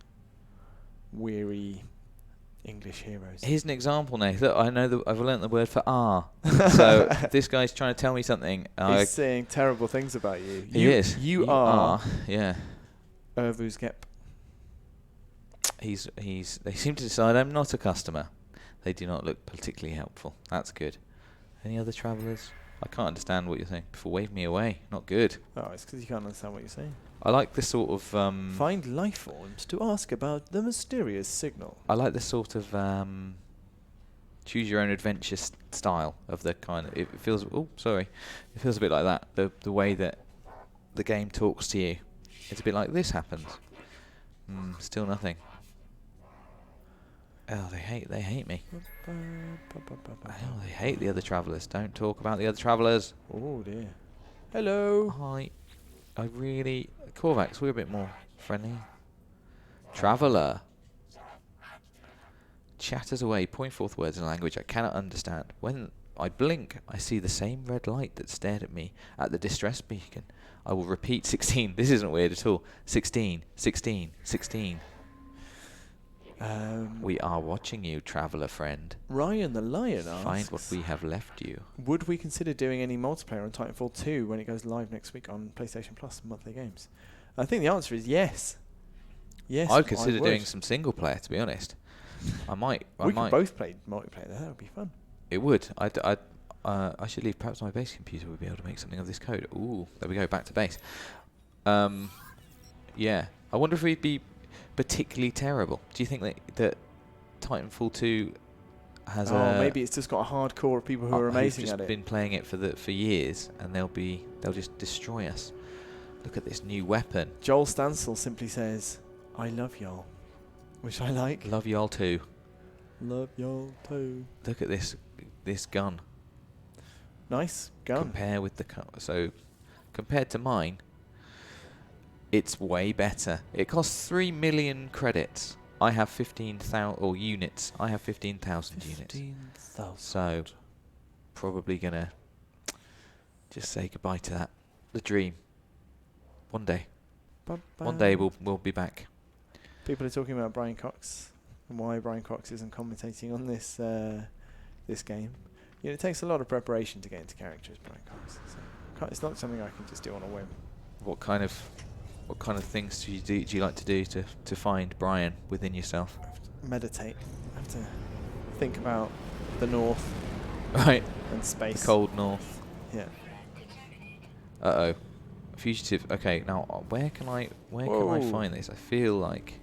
weary English heroes. Here's an example, Nate. Look, I know that I've learnt the word for R. So this guy's trying to tell me something. He's saying terrible things about you. He is. You are. Yeah. Ervuzgep. They seem to decide I'm not a customer. They do not look particularly helpful. That's good. Any other travellers? I can't understand what you're saying. Before wave me away. Not good. Oh, it's because you can't understand what you're saying. I like this sort of... Find life forms to ask about the mysterious signal. I like this sort of choose your own adventure style of the kind of... It feels... Oh, sorry. It feels a bit like that. The way that the game talks to you. It's a bit like this happens. Still nothing. Oh, they hate me. Oh, they hate the other travellers. Don't talk about the other travellers. Oh dear. Hello. Hi. Korvax, we're a bit more friendly. Traveller. Chatters away, pouring forth words in a language I cannot understand. When I blink, I see the same red light that stared at me at the distress beacon. I will repeat 16. This isn't weird at all. 16, 16, 16. We are watching you, traveller friend. Ryan the Lion asks, find what we have left you. Would we consider doing any multiplayer on Titanfall 2 when it goes live next week on PlayStation Plus monthly games? I think the answer is yes. Yes, I'd consider would. doing some single player, to be honest. I might. We could both play multiplayer. That would be fun. It would. I should leave. Perhaps my base computer would be able to make something of this code. Ooh, there we go. Back to base. Yeah. I wonder if we'd be particularly terrible. Do you think that Titanfall 2 has maybe it's just got a hard core of people who are amazing at it. Been playing it for years, and they'll just destroy us. Look at this new weapon. Joel Stansel simply says, "I love y'all," which I like. Love y'all too. Love y'all too. Look at this gun. Nice gun. Compare with the so compared to mine, it's way better. It costs 3 million credits. I have 15,000 or units. I have 15,000 units. 15,000. So probably gonna just say goodbye to that. The dream. One day. One day we'll be back. People are talking about Brian Cox and why Brian Cox isn't commentating on this this game. You know, it takes a lot of preparation to get into characters, Brian Cox. So it's not something I can just do on a whim. What kind of things do you like to do to find Brian within yourself? I have to meditate. I have to think about the north. Right. And space. The cold north. Yeah. Uh-oh. Fugitive. Okay, now where can I find this? I feel like...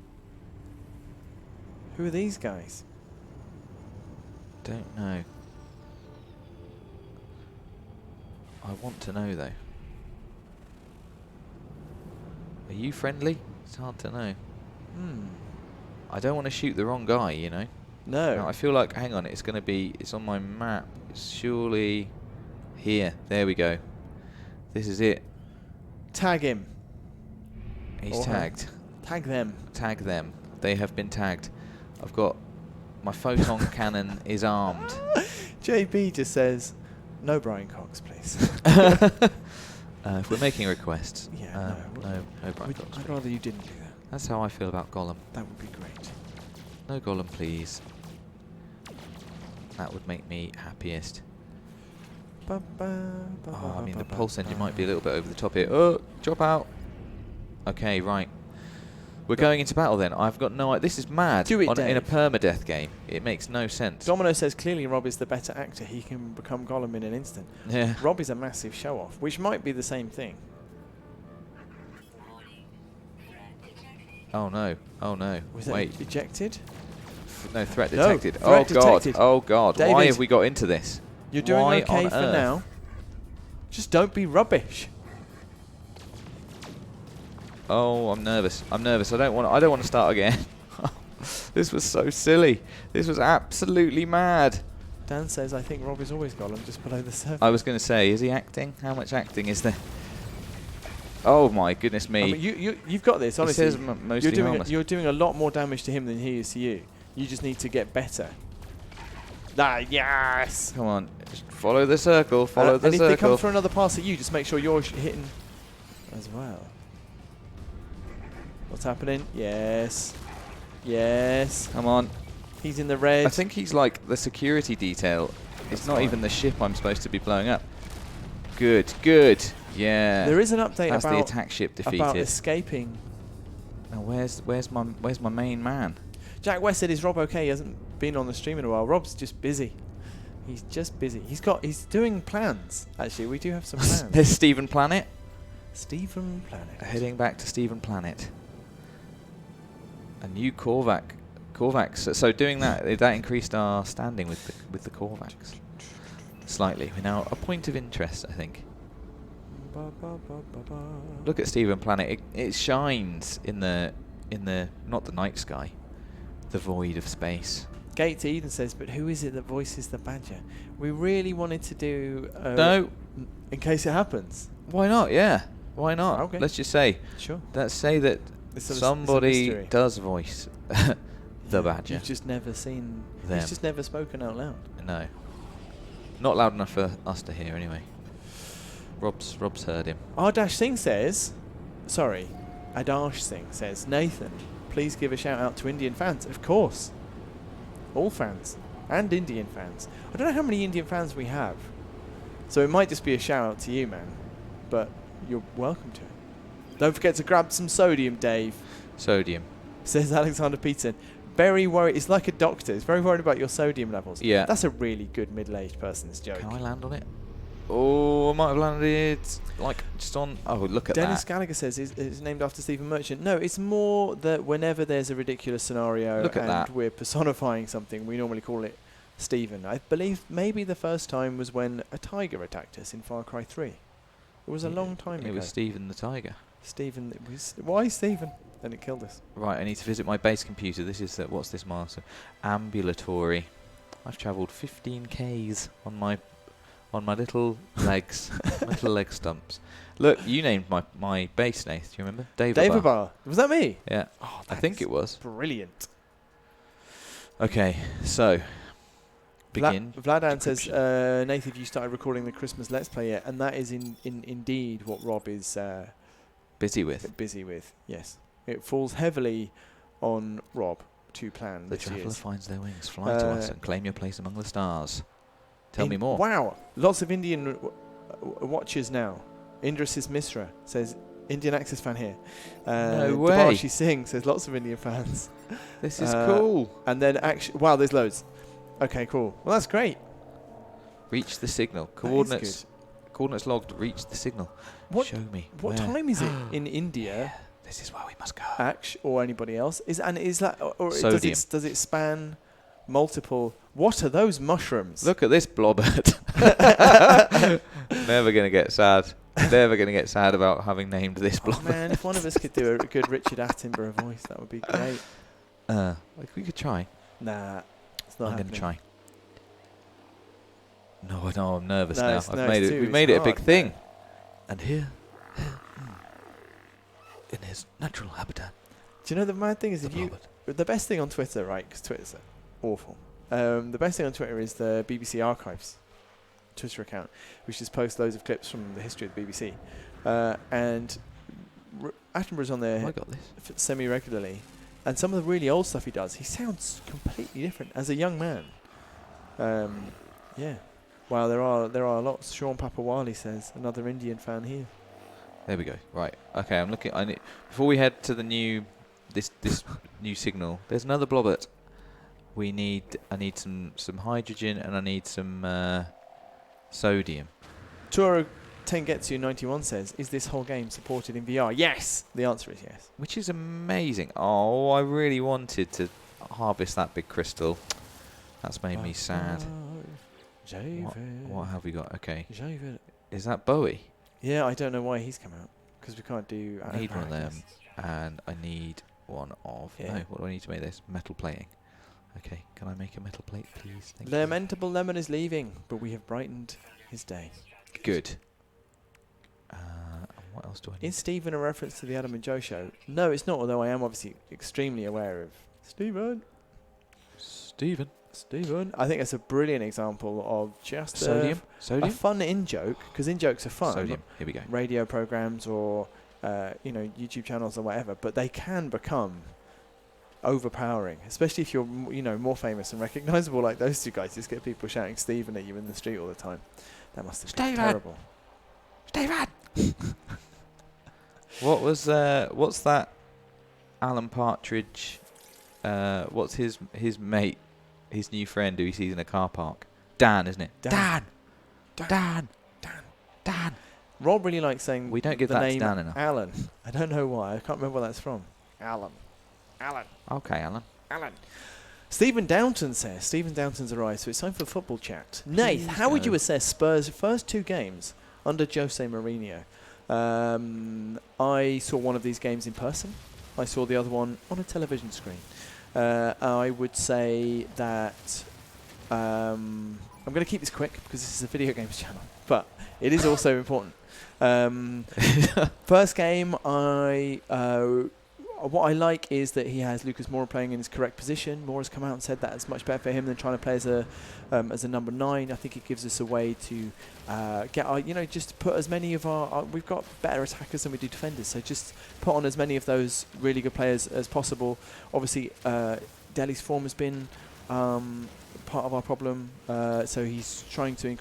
Who are these guys? Don't know. I want to know though. Are you friendly? It's hard to know. I don't want to shoot the wrong guy, you know. No. Now, I feel like, hang on, it's on my map. It's surely here. There we go. This is it. Tag him. He's Or her. tagged. Tag them. Tag them. They have been tagged. I've got my photon cannon is armed. JB just says, no Brian Cox, please. If we're making requests, Yeah, no Brian Cox. I'd rather you didn't do that. That's how I feel about Gollum. That would be great. No Gollum, please. That would make me happiest. Oh, I mean, the pulse engine might be a little bit over the top here. Oh, drop out. Okay, right. We're going into battle then. I've got no idea. This is mad. Do it, in a Dave. permadeath game. It makes no sense. Domino says clearly Rob is the better actor. He can become Gollum in an instant. Yeah. Rob is a massive show-off, which might be the same thing. Oh no. Oh no. Was Wait. that ejected? No, threat No, detected. threat Oh god. detected. Oh god. Why David, have we got into this? You're doing Why okay on for earth? now. Just don't be rubbish. Oh, I'm nervous. I don't want to start again. This was so silly. This was absolutely mad. Dan says, I think Rob is always Gollum, just below the surface. I was going to say, is he acting? How much acting is there? Oh my goodness me. I mean, you've got this, honestly. He says mostly harmless. You're doing a lot more damage to him than he is to you. You just need to get better. Yes! Come on, just follow the circle, follow the and circle. if they come for another pass at you, just make sure you're hitting as well. What's happening? Yes. Yes. Come on. He's in the red. I think he's like the security detail. It's not even the ship I'm supposed to be blowing up. Good, good. Yeah. There is an update That's about the attack ship defeated. about escaping. Now where's my main man? Jack West said, "Is Rob okay? He hasn't been on the stream in a while." Rob's just busy. He's just busy. He's doing plans. Actually, we do have some plans. There's Stephen Planet. Stephen Planet. Heading back to Stephen Planet. A new Korvax. So doing that increased our standing with the Korvax slightly. We're now a point of interest, I think. Look at Stephen Planet. It shines in the not the night sky, the void of space. Gate to Eden says, "But who is it that voices the badger?" We really wanted to do No. in case it happens. Why not? Yeah. Why not? Okay. Let's just say. Sure. Let's say that It's a somebody mystery. does voice the badger. You've just never seen. Them. He's just never spoken out loud. No. Not loud enough for us to hear anyway. Rob's heard him. Ardash Singh says, sorry, Adash Singh says, Nathan, please give a shout out to Indian fans. Of course. All fans. And Indian fans. I don't know how many Indian fans we have. So it might just be a shout out to you, man. But you're welcome to it. Don't forget to grab some sodium, Dave. Sodium. Says Alexander Peterson. Very worried. It's like a doctor. He's very worried about your sodium levels. Yeah. That's a really good middle-aged person's joke. Can I land on it? Oh, I might have landed like just on. Oh, look at Dennis that. Gallagher says it's named after Stephen Merchant. No, it's more that whenever there's a ridiculous scenario Look at and that. we're personifying something, we normally call it Stephen. I believe maybe the first time was when a tiger attacked us in Far Cry 3. It was a long time ago. It was Stephen the Tiger. Stephen. Why Stephen? then it killed us. Right, I need to visit my base computer. This is what's this milestone? Ambulatory. I've travelled 15 k's on my little legs, my little leg stumps. Look, you named my base, Nath. Do you remember? David Bar. Was that me? Yeah, I think it was. Brilliant. Okay, so begin. Vladan says, Nath, have you started recording the Christmas Let's Play yet? And that is indeed what Rob is busy with. Busy with, yes. It falls heavily on Rob to plan The this traveller year's. finds their wings, fly to us and claim your place among the stars. Tell me more. Wow, lots of Indian watchers now. Indras Misra says, Indian Access fan here. No way. Debashi Singh says, lots of Indian fans. This is cool. And then, wow, there's loads. Okay, cool. Well, that's great. Reach the signal. Coordinates Logged. Reach the signal. Show me. What where. time is it in India? This is where we must go. Or anybody else? Is that or Sodium. does it span multiple? What are those mushrooms? Look at this blobbert. Never gonna get sad. Never gonna get sad about having named this blobbert. Man, if one of us could do a good Richard Attenborough voice, that would be great. We could try. Nah, it's not. I'm gonna try. No, I know. I'm nervous now. We've made it a big thing. And here, in his natural habitat. Do you know the mad thing is the best thing on Twitter, right? Because Twitter's awful. The best thing on Twitter is the BBC Archives Twitter account, which just posts loads of clips from the history of the BBC. And Attenborough's on there semi-regularly. And some of the really old stuff he does, he sounds completely different as a young man. Yeah. Wow, there are lots. Sean Papawali says, another Indian fan here. There we go. Right. Okay, I'm looking. Before we head to the new this new signal, there's another blobbert. I need some hydrogen and I need some sodium. Toro Tengetsu 91 says, is this whole game supported in VR? Yes! The answer is yes. Which is amazing. Oh, I really wanted to harvest that big crystal. That's made me sad. What have we got? Okay. Is that Bowie? Yeah, I don't know why he's come out. Because we can't do... I need one of them. And I need one of... Yeah. No, what do I need to make this? Metal plating. Okay, can I make a metal plate, please? Thank Lamentable Lemon is leaving, but we have brightened his day. Good. What else do I need? Is Stephen a reference to the Adam and Joe show? No, it's not, although I am obviously extremely aware of Stephen. I think that's a brilliant example of just Sodium? A fun in-joke, because in-jokes are fun. Sodium, here we go. Radio programs or YouTube channels or whatever, but they can become overpowering, especially if you're more famous and recognizable like those two guys. Just get people shouting Stephen at you in the street all the time. That must have been terrible. Stephen! What's that Alan Partridge, what's his mate, his new friend who he sees in a car park? Dan, isn't it? Dan. Rob really likes saying we don't give the that name to Dan enough. Alan. I don't know why. I can't remember where that's from. Alan. Okay, Alan. Stephen Downton's arrived, so it's time for football chat. Nath, how would you assess Spurs' first two games under Jose Mourinho? I saw one of these games in person. I saw the other one on a television screen. I would say that I'm going to keep this quick because this is a video games channel, but it is also important. First game, what I like is that he has Lucas Moura playing in his correct position. Moura's come out and said that it's much better for him than trying to play as a number 9. I think it gives us a way to get our, just put as many of our we've got better attackers than we do defenders, so just put on as many of those really good players as possible. Obviously, Delhi's form has been part of our problem, so he's trying to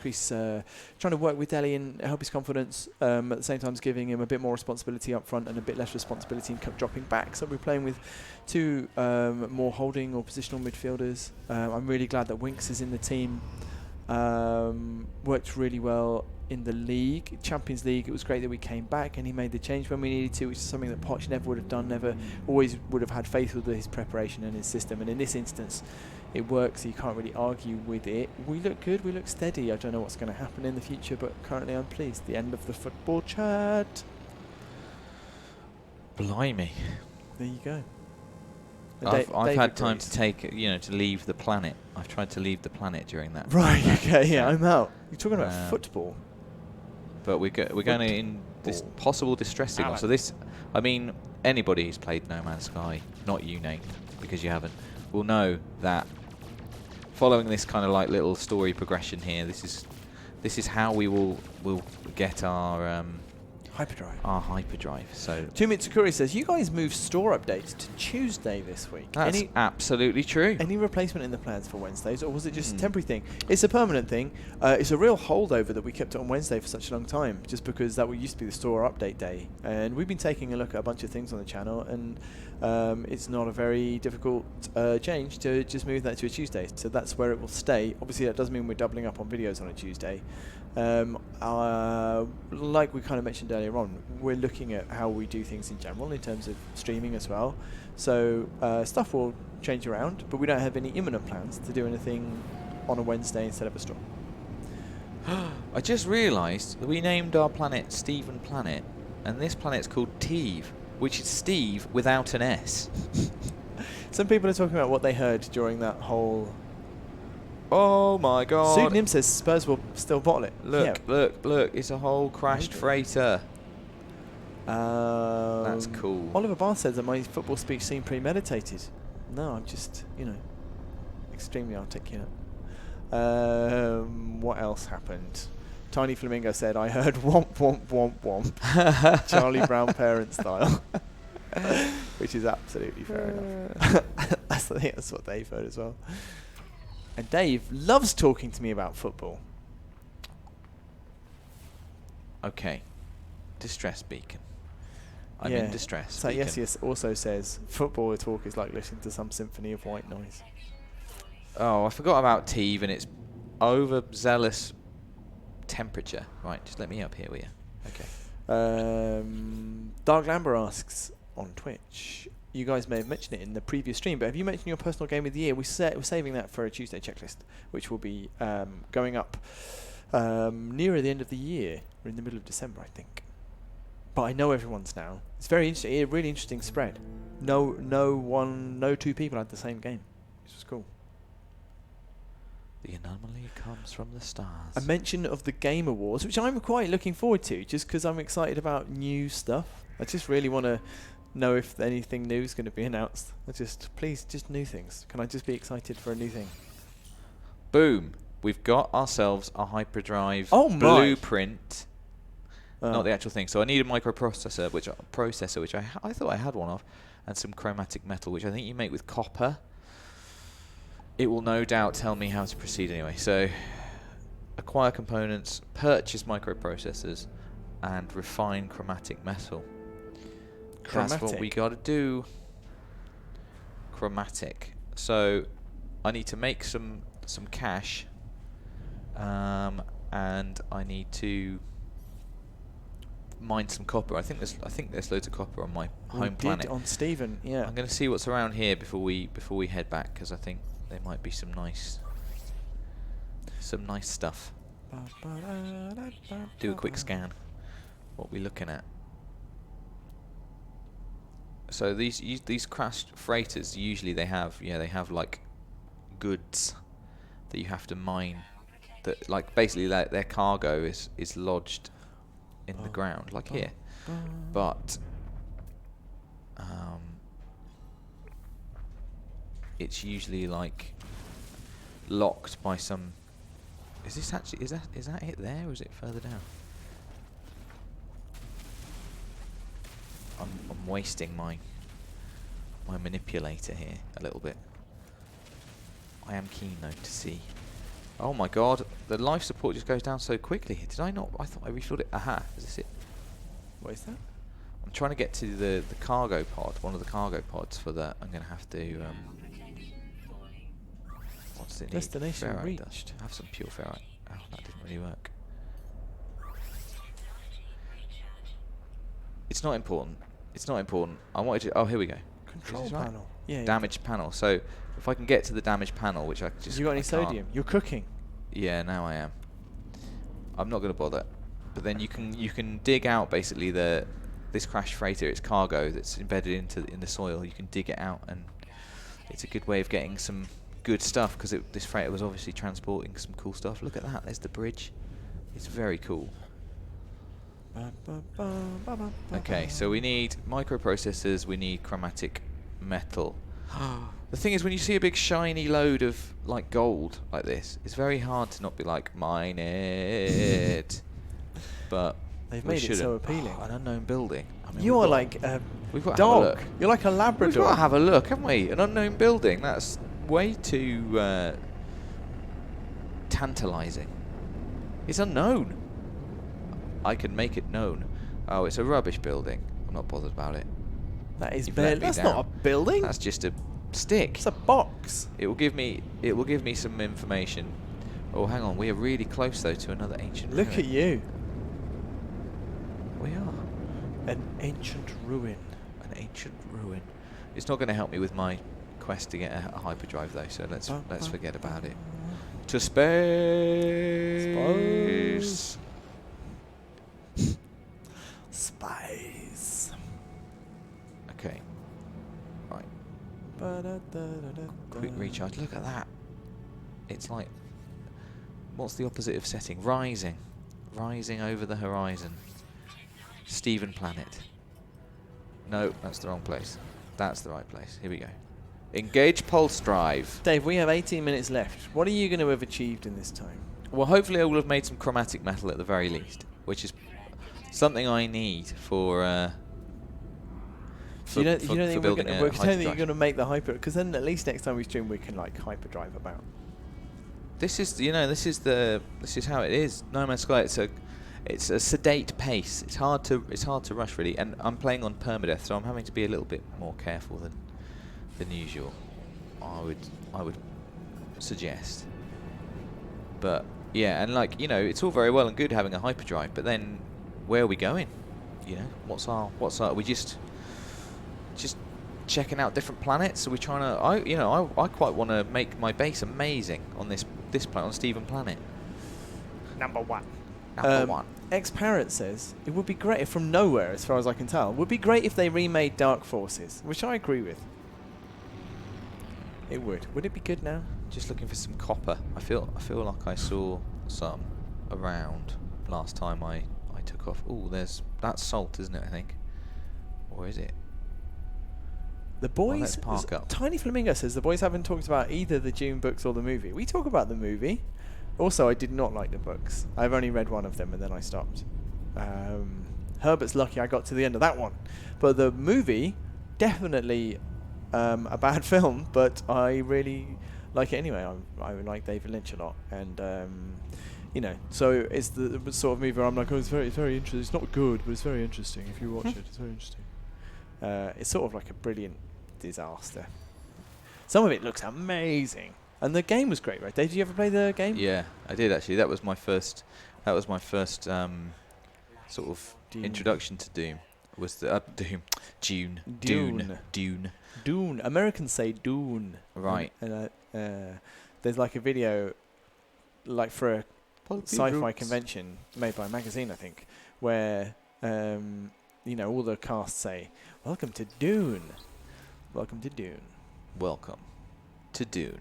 trying to work with Delhi and help his confidence, at the same time as giving him a bit more responsibility up front and a bit less responsibility in dropping back. So we're playing with two more holding or positional midfielders. I'm really glad that Winks is in the team. Worked really well in the league, Champions League. It was great that we came back and he made the change when we needed to, which is something that Poch never would have done, always would have had faith with his preparation and his system, and in this instance it works, so you can't really argue with it. We look good, we look steady. I don't know what's going to happen in the future, but currently I'm pleased. The end of the football chat. Blimey. There you go. And I've Dave had time agrees. to take, to leave the planet. I've tried to leave the planet during that. Right. that Okay. Yeah, chat. I'm out. You're talking about football. But we're going in this possible distress signal. So this, I mean, anybody who's played No Man's Sky, not you, Nate, because you haven't, will know that following this kind of like little story progression here, this is how we will get our Hyperdrive. Our hyperdrive. So Two Mitsukuri says, you guys moved store updates to Tuesday this week. That's absolutely true. Any replacement in the plans for Wednesdays, or was it just a temporary thing? It's a permanent thing. It's a real holdover that we kept it on Wednesday for such a long time, just because that used to be the store update day. And we've been taking a look at a bunch of things on the channel, and it's not a very difficult change to just move that to a Tuesday. So that's where it will stay. Obviously, that doesn't mean we're doubling up on videos on a Tuesday. Like we kind of mentioned earlier on, we're looking at how we do things in general in terms of streaming as well. So stuff will change around, but we don't have any imminent plans to do anything on a Wednesday instead of a store. I just realised that we named our planet Stephen Planet, and this planet's called Teve, which is Steve without an S. Some people are talking about what they heard during that whole... Oh my god. Pseudonym says Spurs will still bottle it. Look, look, it's a whole crashed freighter. That's cool. Oliver Barr says that my football speech seemed premeditated. No, I'm just, extremely articulate. What else happened? Tiny Flamingo said, I heard womp womp womp womp. Charlie Brown parent style. Which is absolutely fair enough. I think that's what Dave heard as well. And Dave loves talking to me about football. Okay. Distress beacon. I'm in distress. So yes, also says football talk is like listening to some symphony of white noise. Oh, I forgot about Teve and its overzealous temperature. Right, just let me up here, will you? Okay. Dark Lamber asks on Twitch, you guys may have mentioned it in the previous stream, but have you mentioned your personal game of the year? We're saving that for a Tuesday checklist, which will be going up nearer the end of the year. We're in the middle of December, I think. But I know everyone's now. It's very interesting. A really interesting spread. No two people had the same game, which was cool. The anomaly comes from the stars. A mention of the Game Awards, which I'm quite looking forward to, just because I'm excited about new stuff. I just really want to know if anything new is going to be announced. Please, just new things. Can I just be excited for a new thing? Boom. We've got ourselves a hyperdrive blueprint. Not the actual thing. So I need a microprocessor, which I thought I had one of, and some chromatic metal, which I think you make with copper. It will no doubt tell me how to proceed anyway. So acquire components, purchase microprocessors, and refine chromatic metal. That's what we got to do. Chromatic. So I need to make some cash, and I need to mine some copper. I think there's loads of copper on my home planet. On Stephen, yeah. I'm going to see what's around here before we head back, because I think there might be some nice stuff. Do a quick scan. What we're looking at. So these crashed freighters, usually they have like goods that you have to mine, that like basically their cargo is lodged in the ground, like here, but it's usually like locked by some. Is that it there, or is it further down? I'm wasting my manipulator here a little bit. I am keen though to see. Oh my god, the life support just goes down so quickly. Did I not? I thought I refilled it. Aha, is this it? What is that? I'm trying to get to the cargo pod, one of the cargo pods for that. I'm going to have to... what's it? Destination Ferrite reached. Dust. Have some pure ferrite. Oh, that didn't really work. It's not important. It's not important. I wanted to... Oh, here we go. Control panel. Yeah. Damaged panel. So if I can get to the damaged panel, which I just... You got any sodium? You're cooking. Yeah, now I am. I'm not going to bother. But then you can dig out basically the this crash freighter, it's cargo that's embedded in the soil. You can dig it out, and it's a good way of getting some good stuff because this freighter was obviously transporting some cool stuff. Look at that. There's the bridge. It's very cool. Okay, so we need microprocessors. We need chromatic metal. The thing is, when you see a big shiny load of like gold like this, it's very hard to not be like, mine it. But they've made it so appealing. An unknown building. I mean, you are like a we've got to have a dog. look. You're like a Labrador. We've got to have a look, haven't we? An unknown building. That's way too tantalising. It's unknown. I can make it known. Oh, it's a rubbish building. I'm not bothered about it. That is barely. That's not a building. That's just a stick. It's a box. It will give me some information. Oh, hang on. We are really close though to another ancient ruin. Look at you. We are. An ancient ruin. An ancient ruin. It's not going to help me with my quest to get a hyperdrive though, so let's forget about it. To space. Space. Okay. Right. Quick recharge. Look at that. It's like, what's the opposite of setting? Rising. Rising over the horizon. Steven Planet. No, that's the wrong place. That's the right place. Here we go. Engage pulse drive. Dave, we have 18 minutes left. What are you going to have achieved in this time? Well, hopefully I will have made some chromatic metal at the very least, which is something I need for you don't think we're building going a to work? You don't think you're hyperdrive. going to make the hyper? Because then at least next time we stream, we can like hyperdrive about. This is how it is. No Man's Sky. It's a sedate pace. It's hard to rush really, and I'm playing on permadeath, so I'm having to be a little bit more careful than usual. I would suggest. But yeah, and like it's all very well and good having a hyperdrive, but then where are we going? What's our? Are we just checking out different planets? Are we trying to? I quite want to make my base amazing on this planet, on Steven Planet. Number one. Number one. X-Parrot says, it would be great, from nowhere as far as I can tell, would be great if they remade Dark Forces, which I agree with. It would. Would it be good now? Just looking for some copper. I feel like I saw some around last time I took off. Oh, that's salt, isn't it, I think? Or is it? The boys, let's park up. Tiny Flamingo says the boys haven't talked about either the Dune books or the movie. We talk about the movie. Also, I did not like the books. I've only read one of them and then I stopped. Herbert's lucky I got to the end of that one. But the movie, definitely a bad film, but I really like it anyway. I like David Lynch a lot. And, so it's the sort of movie where I'm like, oh, it's very, very interesting. It's not good, but it's very interesting. If you watch it, it's very interesting. It's sort of like a brilliant disaster. Some of it looks amazing. And the game was great, right? Dave, did you ever play the game? Yeah, I did actually. That was my first sort of Dune. Introduction to Doom. Was the Dune. Americans say Dune. Right. And there's like a video, like for a sci-fi convention made by a magazine, I think, where all the cast say, "Welcome to Dune. Welcome to Dune. Welcome to Dune."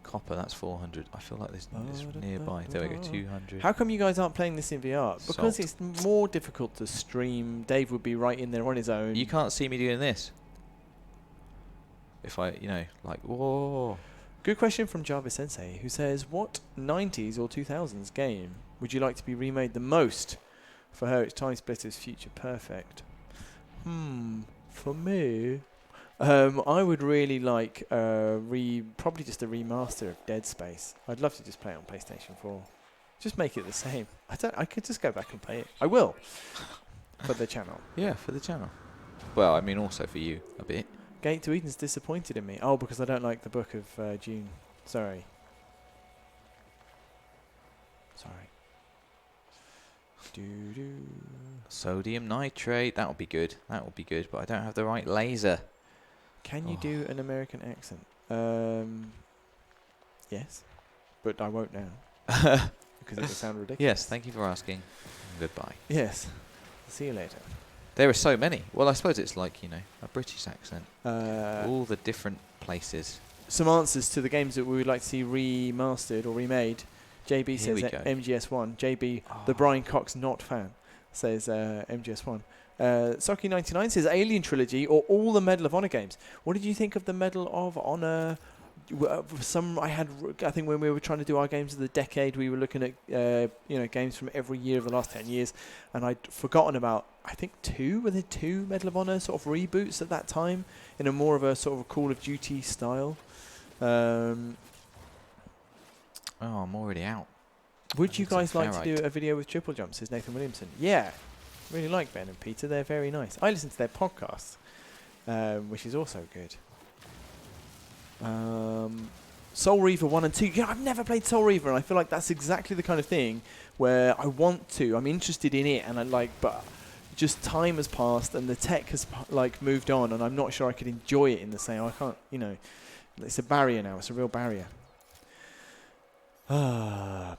Copper, that's 400. I feel like this nearby. There we go, 200. How come you guys aren't playing this in VR? Because Salt. it's more difficult to stream. Dave would be right in there on his own. You can't see me doing this. If I, like, whoa. Good question from Java Sensei, who says, what 90s or 2000s game would you like to be remade the most? For her, it's Time Splitters Future Perfect. For me, I would really like probably just a remaster of Dead Space. I'd love to just play it on PlayStation 4. Just make it the same. I could just go back and play it. I will. For the channel. Yeah, for the channel. Well, I mean, also for you a bit. Gate to Eden's disappointed in me. Oh, because I don't like the book of June. Sorry. Sodium nitrate. That would be good. That would be good. But I don't have the right laser. Can you do an American accent? Yes. But I won't now. Because it would sound ridiculous. Yes, thank you for asking. Goodbye. Yes. See you later. There are so many. Well, I suppose it's like, you know, a British accent. Uh, All the different places. some answers to the games that we would like to see remastered or remade. JB Here says we go. MGS1. JB, the Oh. Brian Cox not fan, says MGS1. Socky99 says Alien Trilogy or all the Medal of Honor games. What did you think of the Medal of Honor? I think when we were trying to do our games of the decade, we were looking at games from every year of the last 10 years, and I'd forgotten about, I think were there two Medal of Honor sort of reboots at that time in a more of a sort of a Call of Duty style. Oh, I'm already out. Would you It's a guys like to ferrite. do a video with triple jumps? Says Nathan Williamson. Yeah, really like Ben and Peter. They're very nice. I listen to their podcast, which is also good. Soul Reaver 1 and 2. Yeah, I've never played Soul Reaver, and I feel like that's exactly the kind of thing where I want to. I'm interested in it, and but just time has passed, and the tech has moved on, and I'm not sure I could enjoy it in the same. I can't, it's a barrier now. It's a real barrier.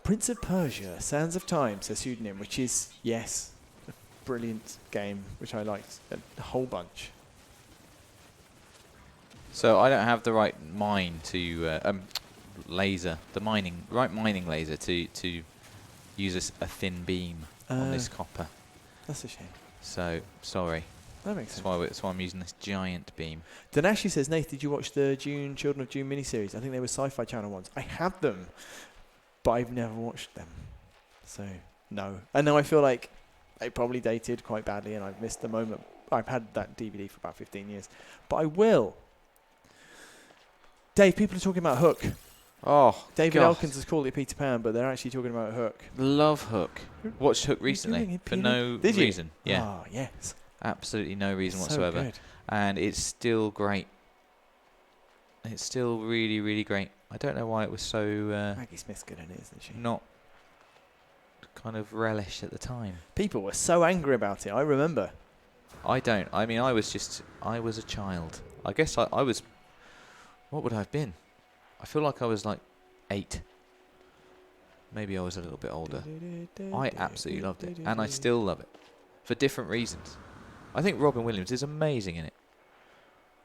Prince of Persia, Sands of Time, says Pseudonym, which is, yes, a brilliant game, which I liked a whole bunch. So I don't have the right mine to laser, the mining laser to use a thin beam on this copper. That's a shame. So sorry. That makes sense. That's why I'm using this giant beam. Danashi says, Nath, did you watch the Children of June miniseries? I think they were Sci-Fi Channel ones. I have them, but I've never watched them. So, no. And now I feel like they probably dated quite badly, and I've missed the moment. I've had that DVD for about 15 years. But I will. Dave, people are talking about Hook. Oh, David God. Elkins has called it Peter Pan, but they're actually talking about Hook. Love Hook. Watched Hook doing recently it, for Peter? no Did you? reason. Yeah, Ah, yes. absolutely no reason So whatsoever. good. And it's still great. It's still really, really great. I don't know why it was so Maggie Smith's good in it, isn't she? not kind of relished at the time. People were so angry about it, I remember. I don't. I mean, I was a child. I guess I was, what would I have been? I feel like I was like 8. Maybe I was a little bit older. I absolutely loved it. And I still love it. For different reasons. I think Robin Williams is amazing in it.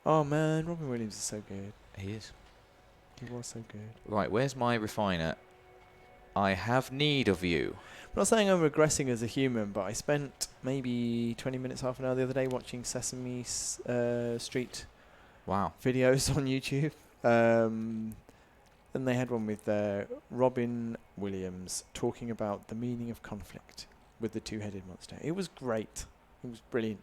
Oh man, Robin Williams is so good. He is. He was so good. Right, where's my refiner? I have need of you. I'm not saying I'm regressing as a human, but I spent maybe 20 minutes, half an hour the other day watching Sesame Street Wow. videos on YouTube. And they had one with Robin Williams talking about the meaning of conflict with the two-headed monster. It was great. It was brilliant.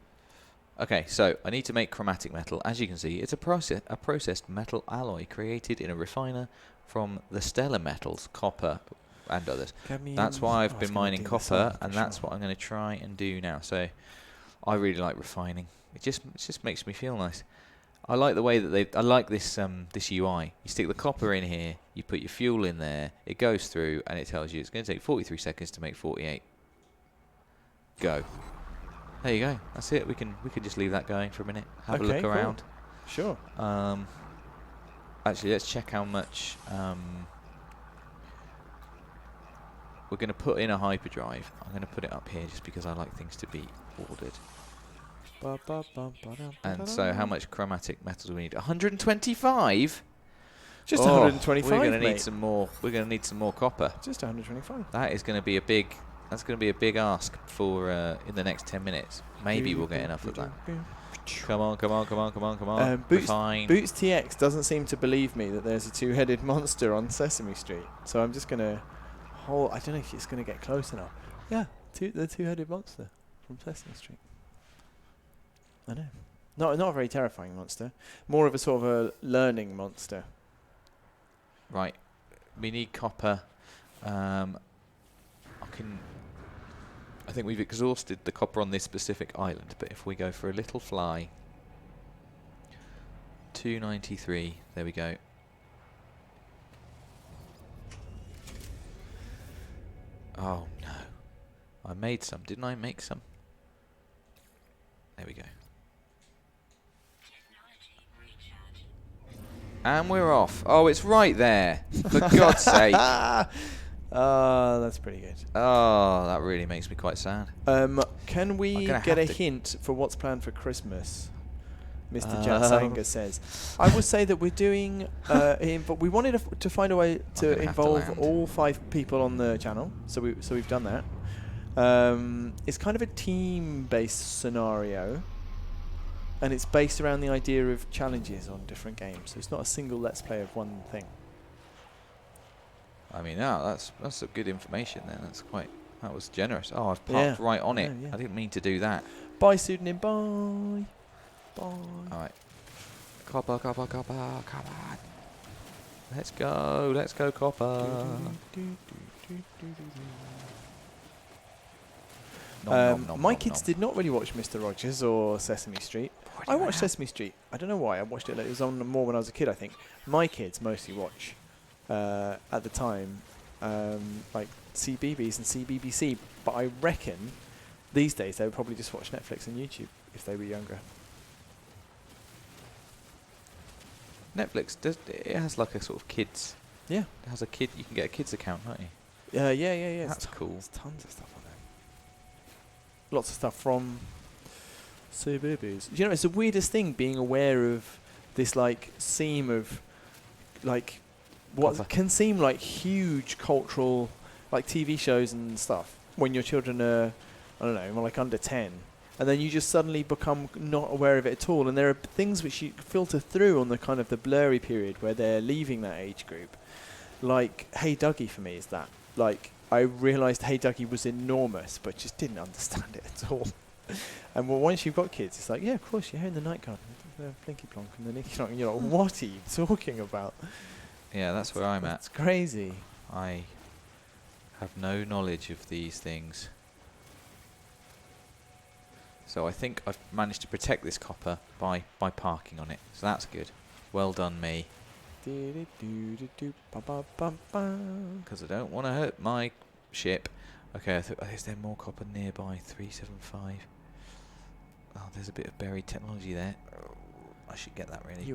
Okay, so I need to make chromatic metal. As you can see, it's a processed metal alloy created in a refiner from the stellar metals, copper and others. That's why I've been mining copper, and that's what I'm going to try and do now. So I really like refining. It just makes me feel nice. I like the way that I like this this UI. You stick the copper in here, you put your fuel in there, it goes through, and it tells you it's going to take 43 seconds to make 48. Go. There you go. That's it. We can just leave that going for a minute. Have a look cool. around. Sure. Actually, let's check how much we're going to put in a hyperdrive. I'm going to put it up here just because I like things to be ordered. And so, how much chromatic metal do we need? 125. Just 125. We're going to mate. need some more. We're going to need some more copper. Just 125. That is going to be a big. That's going to be a big ask for in the next 10 minutes. Maybe we'll get enough of that. Come on, come on, come on, come on, come on. Refine. Boots TX doesn't seem to believe me that there's a two-headed monster on Sesame Street. So I'm just going to hold. I don't know if it's going to get close enough. Yeah, the two-headed monster from Sesame Street. I know. Not a very terrifying monster. More of a sort of a learning monster. Right. We need copper. I think we've exhausted the copper on this specific island, but if we go for a little fly, 293, there we go. Oh no, I made some, didn't I make some? There we go. And we're off. Oh, it's right there, for God's sake. That's pretty good. Oh, that really makes me quite sad. Can we gonna get a have to- hint for what's planned for Christmas? Mr. Jatsanga says. I would say that we're doing, but we wanted to find a way to gonna have to involve land. all 5 people on the channel. So we've done that. It's kind of a team-based scenario, and it's based around the idea of challenges on different games. So it's not a single let's play of one thing. I mean, that's some good information then. That was generous. Oh, I've parked right on it. Yeah. I didn't mean to do that. Bye, pseudonym. Bye. Bye. All right. Copper, copper, copper, come on. Let's go, copper. My kids did not really watch Mr. Rogers or Sesame Street. I watched Sesame Street. I don't know why. I watched it. It was on more when I was a kid, I think. My kids mostly watch, at the time, like CBeebies and CBBC. But I reckon these days they would probably just watch Netflix and YouTube if they were younger. Netflix it has like a sort of kids. Yeah. It has a kid. You can get a kids account, can't you? Yeah. That's cool. There's tons of stuff on there. Lots of stuff from CBeebies. You know, it's the weirdest thing being aware of this like seam of like what Copper. can seem like huge cultural like TV shows and stuff when your children are, I don't know, like under 10. And then you just suddenly become not aware of it at all. And there are things which you filter through on the kind of the blurry period where they're leaving that age group. Like, Hey Dougie for me is that. Like, I realised Hey Dougie was enormous, but just didn't understand it at all. And well, once you've got kids, it's like, yeah, of course, you're here in the night garden. The Blinky Plonk and the Nicky Plonk. And you're like, what are you talking about? Yeah, that's where I'm at. It's crazy. I have no knowledge of these things. So I think I've managed to protect this copper by parking on it. So that's good. Well done, me. Because I don't want to hurt my ship. Okay, is there more copper nearby? 375. Oh, there's a bit of buried technology there. I should get that really.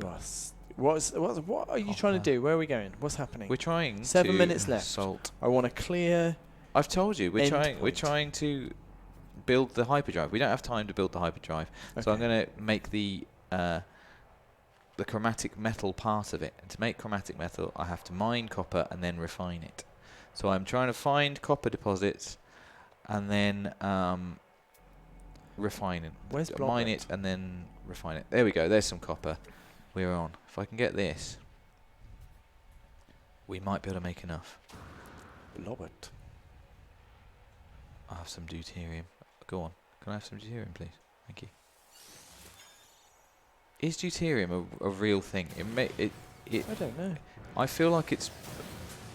What are you trying to do? Where are we going? What's happening? We're trying 7 to minutes left. Salt. I want to clear. I've told you we're End trying to build the hyperdrive. We don't have time to build the hyperdrive, so I'm going to make the chromatic metal part of it. And to make chromatic metal, I have to mine copper and then refine it. So I'm trying to find copper deposits and then refine it. Where's mine it and then refine it. There we go. There's some copper. We're on. If I can get this, we might be able to make enough. Blobbert. I'll have some deuterium. Go on. Can I have some deuterium, please? Thank you. Is deuterium a real thing? I don't know. I feel like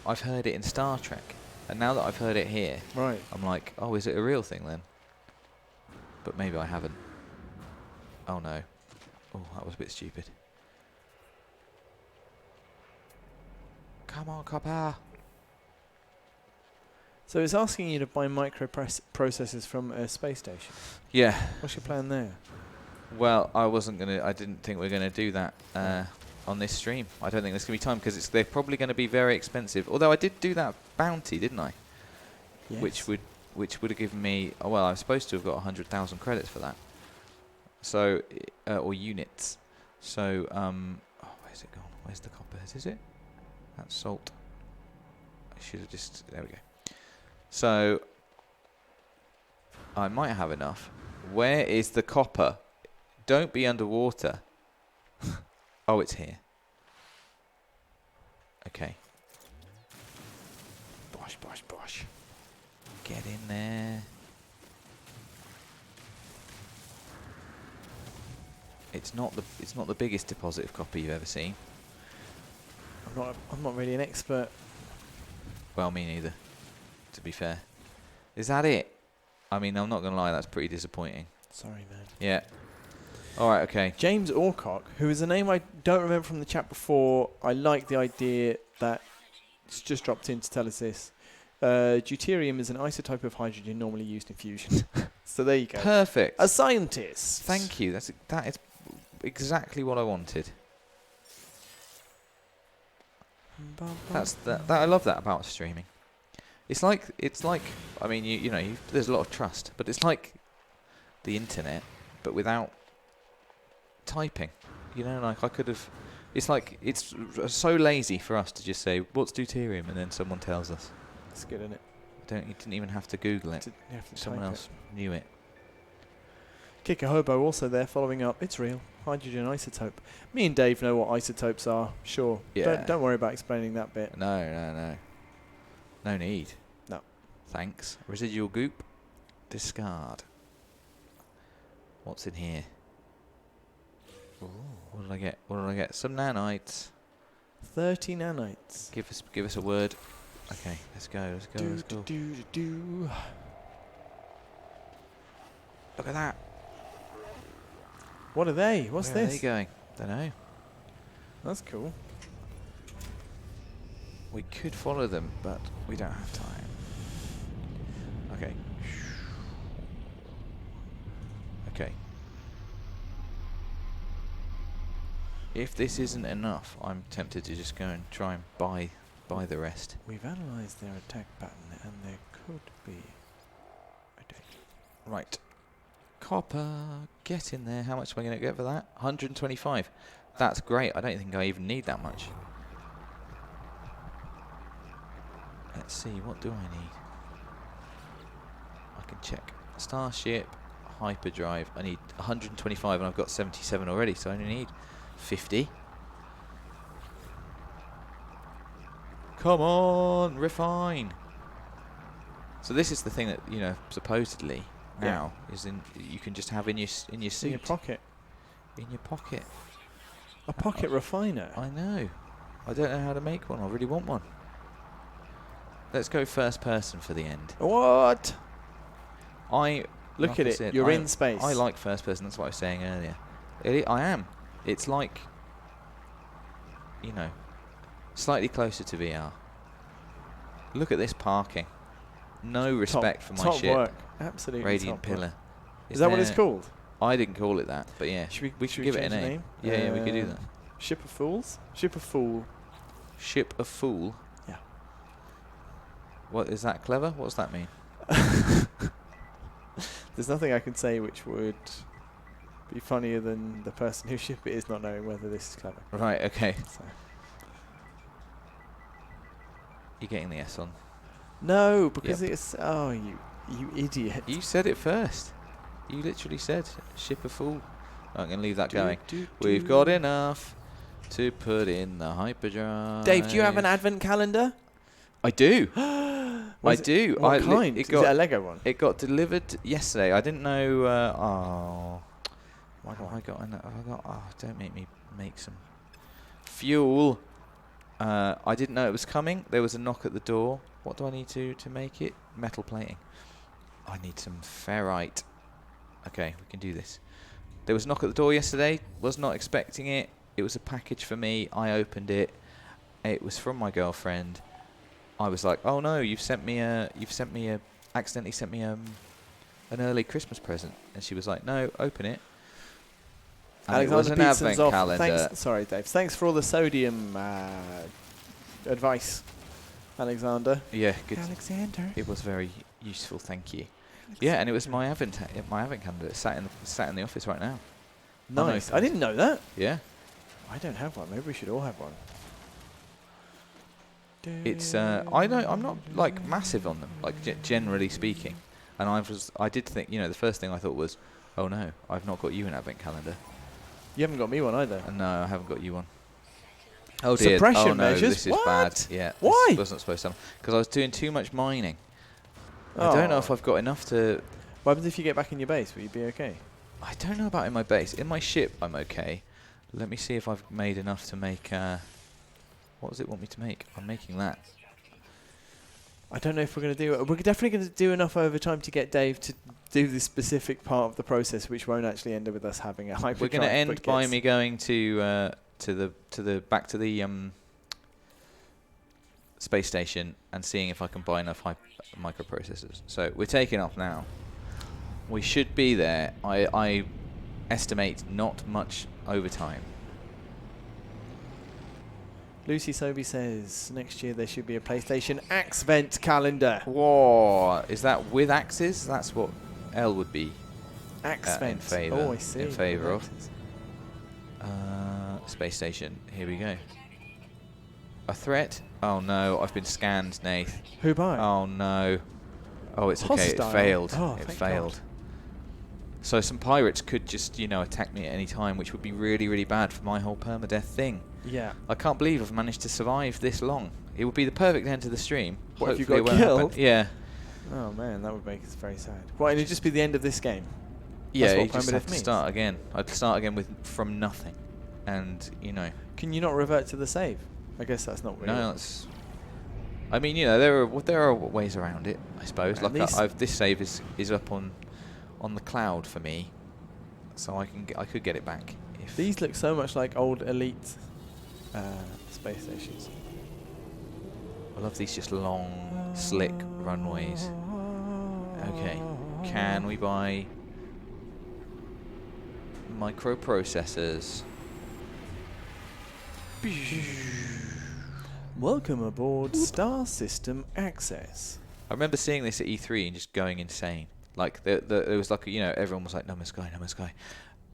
I've heard it in Star Trek, and now that I've heard it here, Right. I'm like, oh, is it a real thing then? But maybe I haven't. Oh no. Oh, that was a bit stupid. Come on, copper. So it's asking you to buy microprocessors from a space station. Yeah. What's your plan there? Well, I didn't think we were gonna do that on this stream. I don't think there's gonna be time because they're probably gonna be very expensive. Although I did do that bounty, didn't I? Yes. Which would have given me. Oh, well, I'm supposed to have got 100,000 credits for that. So or units. So where's it gone? Where's the copper? Is it? That's salt. I should have just. There we go. So I might have enough. Where is the copper? Don't be underwater. Oh, it's here. Okay. Bosh, bosh, bosh. Get in there. It's not the biggest deposit of copper you've ever seen. I'm not really an expert. Well, me neither. To be fair. Is that it? I mean, I'm not going to lie, that's pretty disappointing. Sorry, man. Yeah. All right, okay. James Orcock, who is a name I don't remember from the chat before. I like the idea that it's just dropped in to tell us this. Deuterium is an isotope of hydrogen normally used in fusion. So there you go. Perfect. A scientist. Thank you. That is exactly what I wanted. I love that about streaming. It's like I mean, you know, there's a lot of trust, but it's like the internet, but without typing. You know, like I could have. It's like it's so lazy for us to just say what's deuterium, and then someone tells us. It's good, isn't it? You didn't even have to Google it. You have to Someone type else knew it. Kick a Hobo also there following up. It's real. Hydrogen isotope. Me and Dave know what isotopes are. Sure. Yeah. Don't worry about explaining that bit. No. No need. No. Thanks. Residual goop. Discard. What's in here? Ooh. What did I get? Some nanites. 30 nanites. Give us a word. Okay, let's go. Look at that. What are they? What's Where this? are they going? Don't know. That's cool. We could follow them, but we don't have time. Okay. Okay. If this isn't enough, I'm tempted to just go and try and buy the rest. We've analysed their attack pattern, and there could be a danger. Right. Copper, get in there. How much am I going to get for that? 125. That's great. I don't think I even need that much. Let's see, what do I need? I can check. Starship, hyperdrive. I need 125 and I've got 77 already, so I only need 50. Come on, refine. So this is the thing that, you know, supposedly now is you can just have in your suit. In your pocket. In your pocket. A pocket refiner. I know. I don't know how to make one. I really want one. Let's go first person for the end. What? Look at it. You're in space. I like first person. That's what I was saying earlier. I am. It's like, you know, slightly closer to VR. Look at this parking. No respect for my top ship. Work. Absolutely. Radiant top work. pillar. Is that what it's called? I didn't call it that, but yeah. We should give it a change the name. Yeah, we could do that. Ship of Fools? Ship of Fool. Ship of Fool. Yeah. What is that clever? What does that mean? There's nothing I can say which would be funnier than the person whose ship it is not knowing whether this is clever. Right, okay. So. You're getting the S on. No, because it's... Oh, you idiot. You said it first. You literally said Ship of Fool. I'm going to leave that going. We've got enough to put in the hyperdrive. Dave, do you have an advent calendar? I do. I do. What kind? Is it a Lego one? It got delivered yesterday. I didn't know... don't make me make some fuel. I didn't know it was coming. There was a knock at the door. What do I need to make it? Metal plating. I need some ferrite. Okay, we can do this. There was a knock at the door yesterday. Was not expecting it. It was a package for me. I opened it. It was from my girlfriend. I was like, "Oh no, accidentally sent me an early Christmas present." And she was like, "No, open it." And it was an advent calendar. Thanks, sorry, Dave. Thanks for all the sodium advice, Alexander. Yeah, good. Alexander. It was very useful, thank you. Yeah, and it was my advent calendar. It's sat in the office right now. Nice. I didn't know that. Yeah. I don't have one. Maybe we should all have one. It's I'm not like massive on them, like generally speaking. And I did think, you know, the first thing I thought was, oh no, I've not got you an advent calendar. You haven't got me one either. No, I haven't got you one. Oh dear. Suppression oh no, measures? This is what? bad. Yeah. Why? This wasn't supposed to. Because I was doing too much mining. I don't know if I've got enough to... What happens if you get back in your base? Will you be okay? I don't know about in my base. In my ship, I'm okay. Let me see if I've made enough to make... what does it want me to make? I'm making that. I don't know if we're going to do it. We're definitely going to do enough overtime to get Dave to do the specific part of the process, which won't actually end up with us having a hyperdrive. We're going to end by me going to the space station and seeing if I can buy enough microprocessors. So we're taking off now. We should be there. I estimate not much overtime. Lucy Sobey says next year there should be a PlayStation Axe Vent calendar. Whoa! Is that with axes? That's what L would be. Axe vent. favour. Oh, I see. In favour of. Space station. Here we go. A threat? Oh no, I've been scanned, Nath. Who by? Oh no. Oh, it's okay. It Hostile. failed. Oh, it thank failed. God. So some pirates could just, you know, attack me at any time, which would be really, really bad for my whole permadeath thing. Yeah. I can't believe I've managed to survive this long. It would be the perfect end to the stream. What if you Hopefully it got won't happen. killed? Yeah. Oh man, that would make us very sad. Well, and it'd just be the end of this game. Yeah, That's you what just have permadeath to means. start again. I'd start again from nothing. And, you know. Can you not revert to the save? I guess that's not really. No, that's... I mean, you know, there are ways around it, I suppose. And Like this save is up on the cloud for me, so I could get it back. If These look so much like old Elite space stations. I love these just long, slick runways. Okay, can we buy microprocessors? Welcome aboard Star System Access. I remember seeing this at E3 and just going insane. Like there was like, you know, everyone was like, No Man's Sky, No Man's Sky.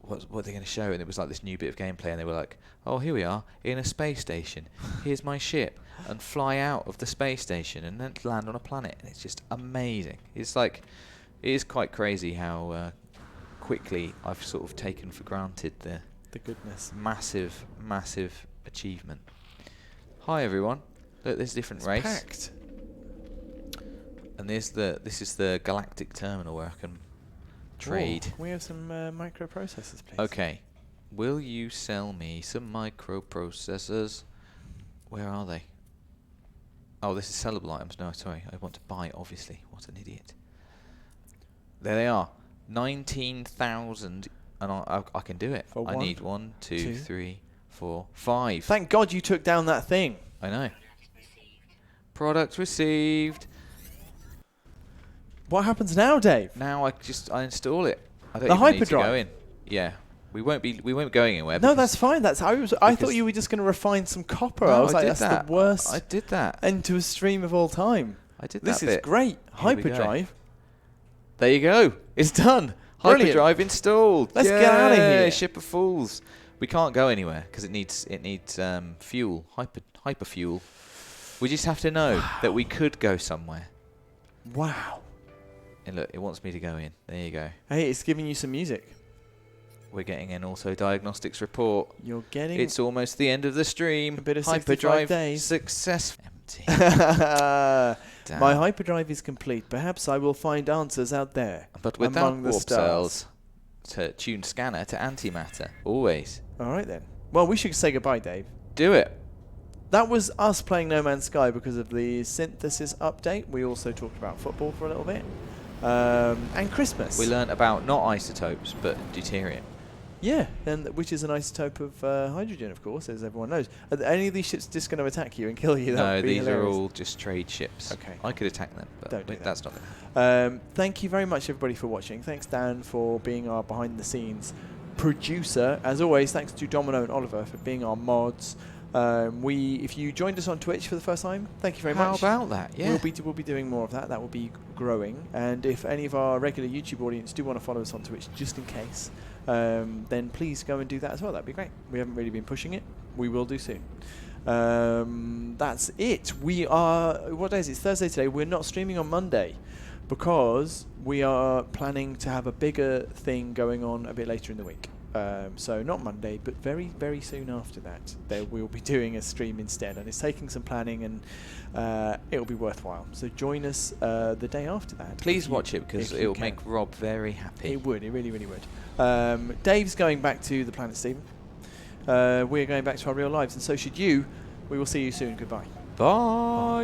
What are they going to show? And it was like this new bit of gameplay, and they were like, oh, here we are in a space station. Here's my ship, and fly out of the space station and then land on a planet. And it's just amazing. It's like, it is quite crazy how quickly I've sort of taken for granted the goodness. massive, massive achievement. Hi everyone. Look, there's a different It's race. packed. And this is the galactic terminal where I can trade. Can we have some microprocessors, please? Okay. Will you sell me some microprocessors? Where are they? Oh, this is sellable items. No, sorry. I want to buy, obviously. What an idiot. There they are. 19,000. And I can do it. For I one, need 1, 2, two. 3, 4, 5. Thank God you took down that thing. I know. Product received. What happens now, Dave? Now I install it. I don't The even need to go hyperdrive? in. Yeah. We won't be going anywhere. No, because that's fine. I thought you were just going to refine some copper. No, I was like, did that's that. the worst I did that. end to a stream of all time. I did This that is bit. great. Here we go. Hyperdrive. There you go. It's done. Brilliant. Hyperdrive installed. Let's get outta Yay, here. Ship of fools. We can't go anywhere because it needs fuel. Hyper fuel. We just have to know that we could go somewhere. Wow. And look, it wants me to go in. There you go. Hey, it's giving you some music. We're getting an auto diagnostics report. You're getting... It's almost the end of the stream. A bit of 65 Hyperdrive days. success. Empty. Damn. My hyperdrive is complete. Perhaps I will find answers out there. But without among the warp stars. cells, to tune scanner to antimatter. Always. All right, then. Well, we should say goodbye, Dave. Do it. That was us playing No Man's Sky because of the synthesis update. We also talked about football for a little bit. And Christmas. We learnt about not isotopes, but deuterium. Yeah, and which is an isotope of hydrogen, of course, as everyone knows. Are any of these ships just going to attack you and kill you? That No, would be these hilarious. are all just trade ships. Okay. I could attack them, but Don't do that. that's not going to happen. Thank you very much, everybody, for watching. Thanks, Dan, for being our behind-the-scenes producer. As always, thanks to Domino and Oliver for being our mods. If you joined us on Twitch for the first time, thank you very much. How about that? Yeah. We'll be doing more of that. That will be growing. And if any of our regular YouTube audience do want to follow us on Twitch, just in case, then please go and do that as well. That'd be great. We haven't really been pushing it. We will do soon. That's it. What day is it? It's Thursday today. We're not streaming on Monday because we are planning to have a bigger thing going on a bit later in the week. So not Monday, but very, very soon after that, we'll be doing a stream instead. And it's taking some planning, and it'll be worthwhile. So join us the day after that. Please watch it because if you it'll can. make Rob very happy. It would. It really, really would. Dave's going back to the planet Stephen. We're going back to our real lives, and so should you. We will see you soon. Goodbye. Bye.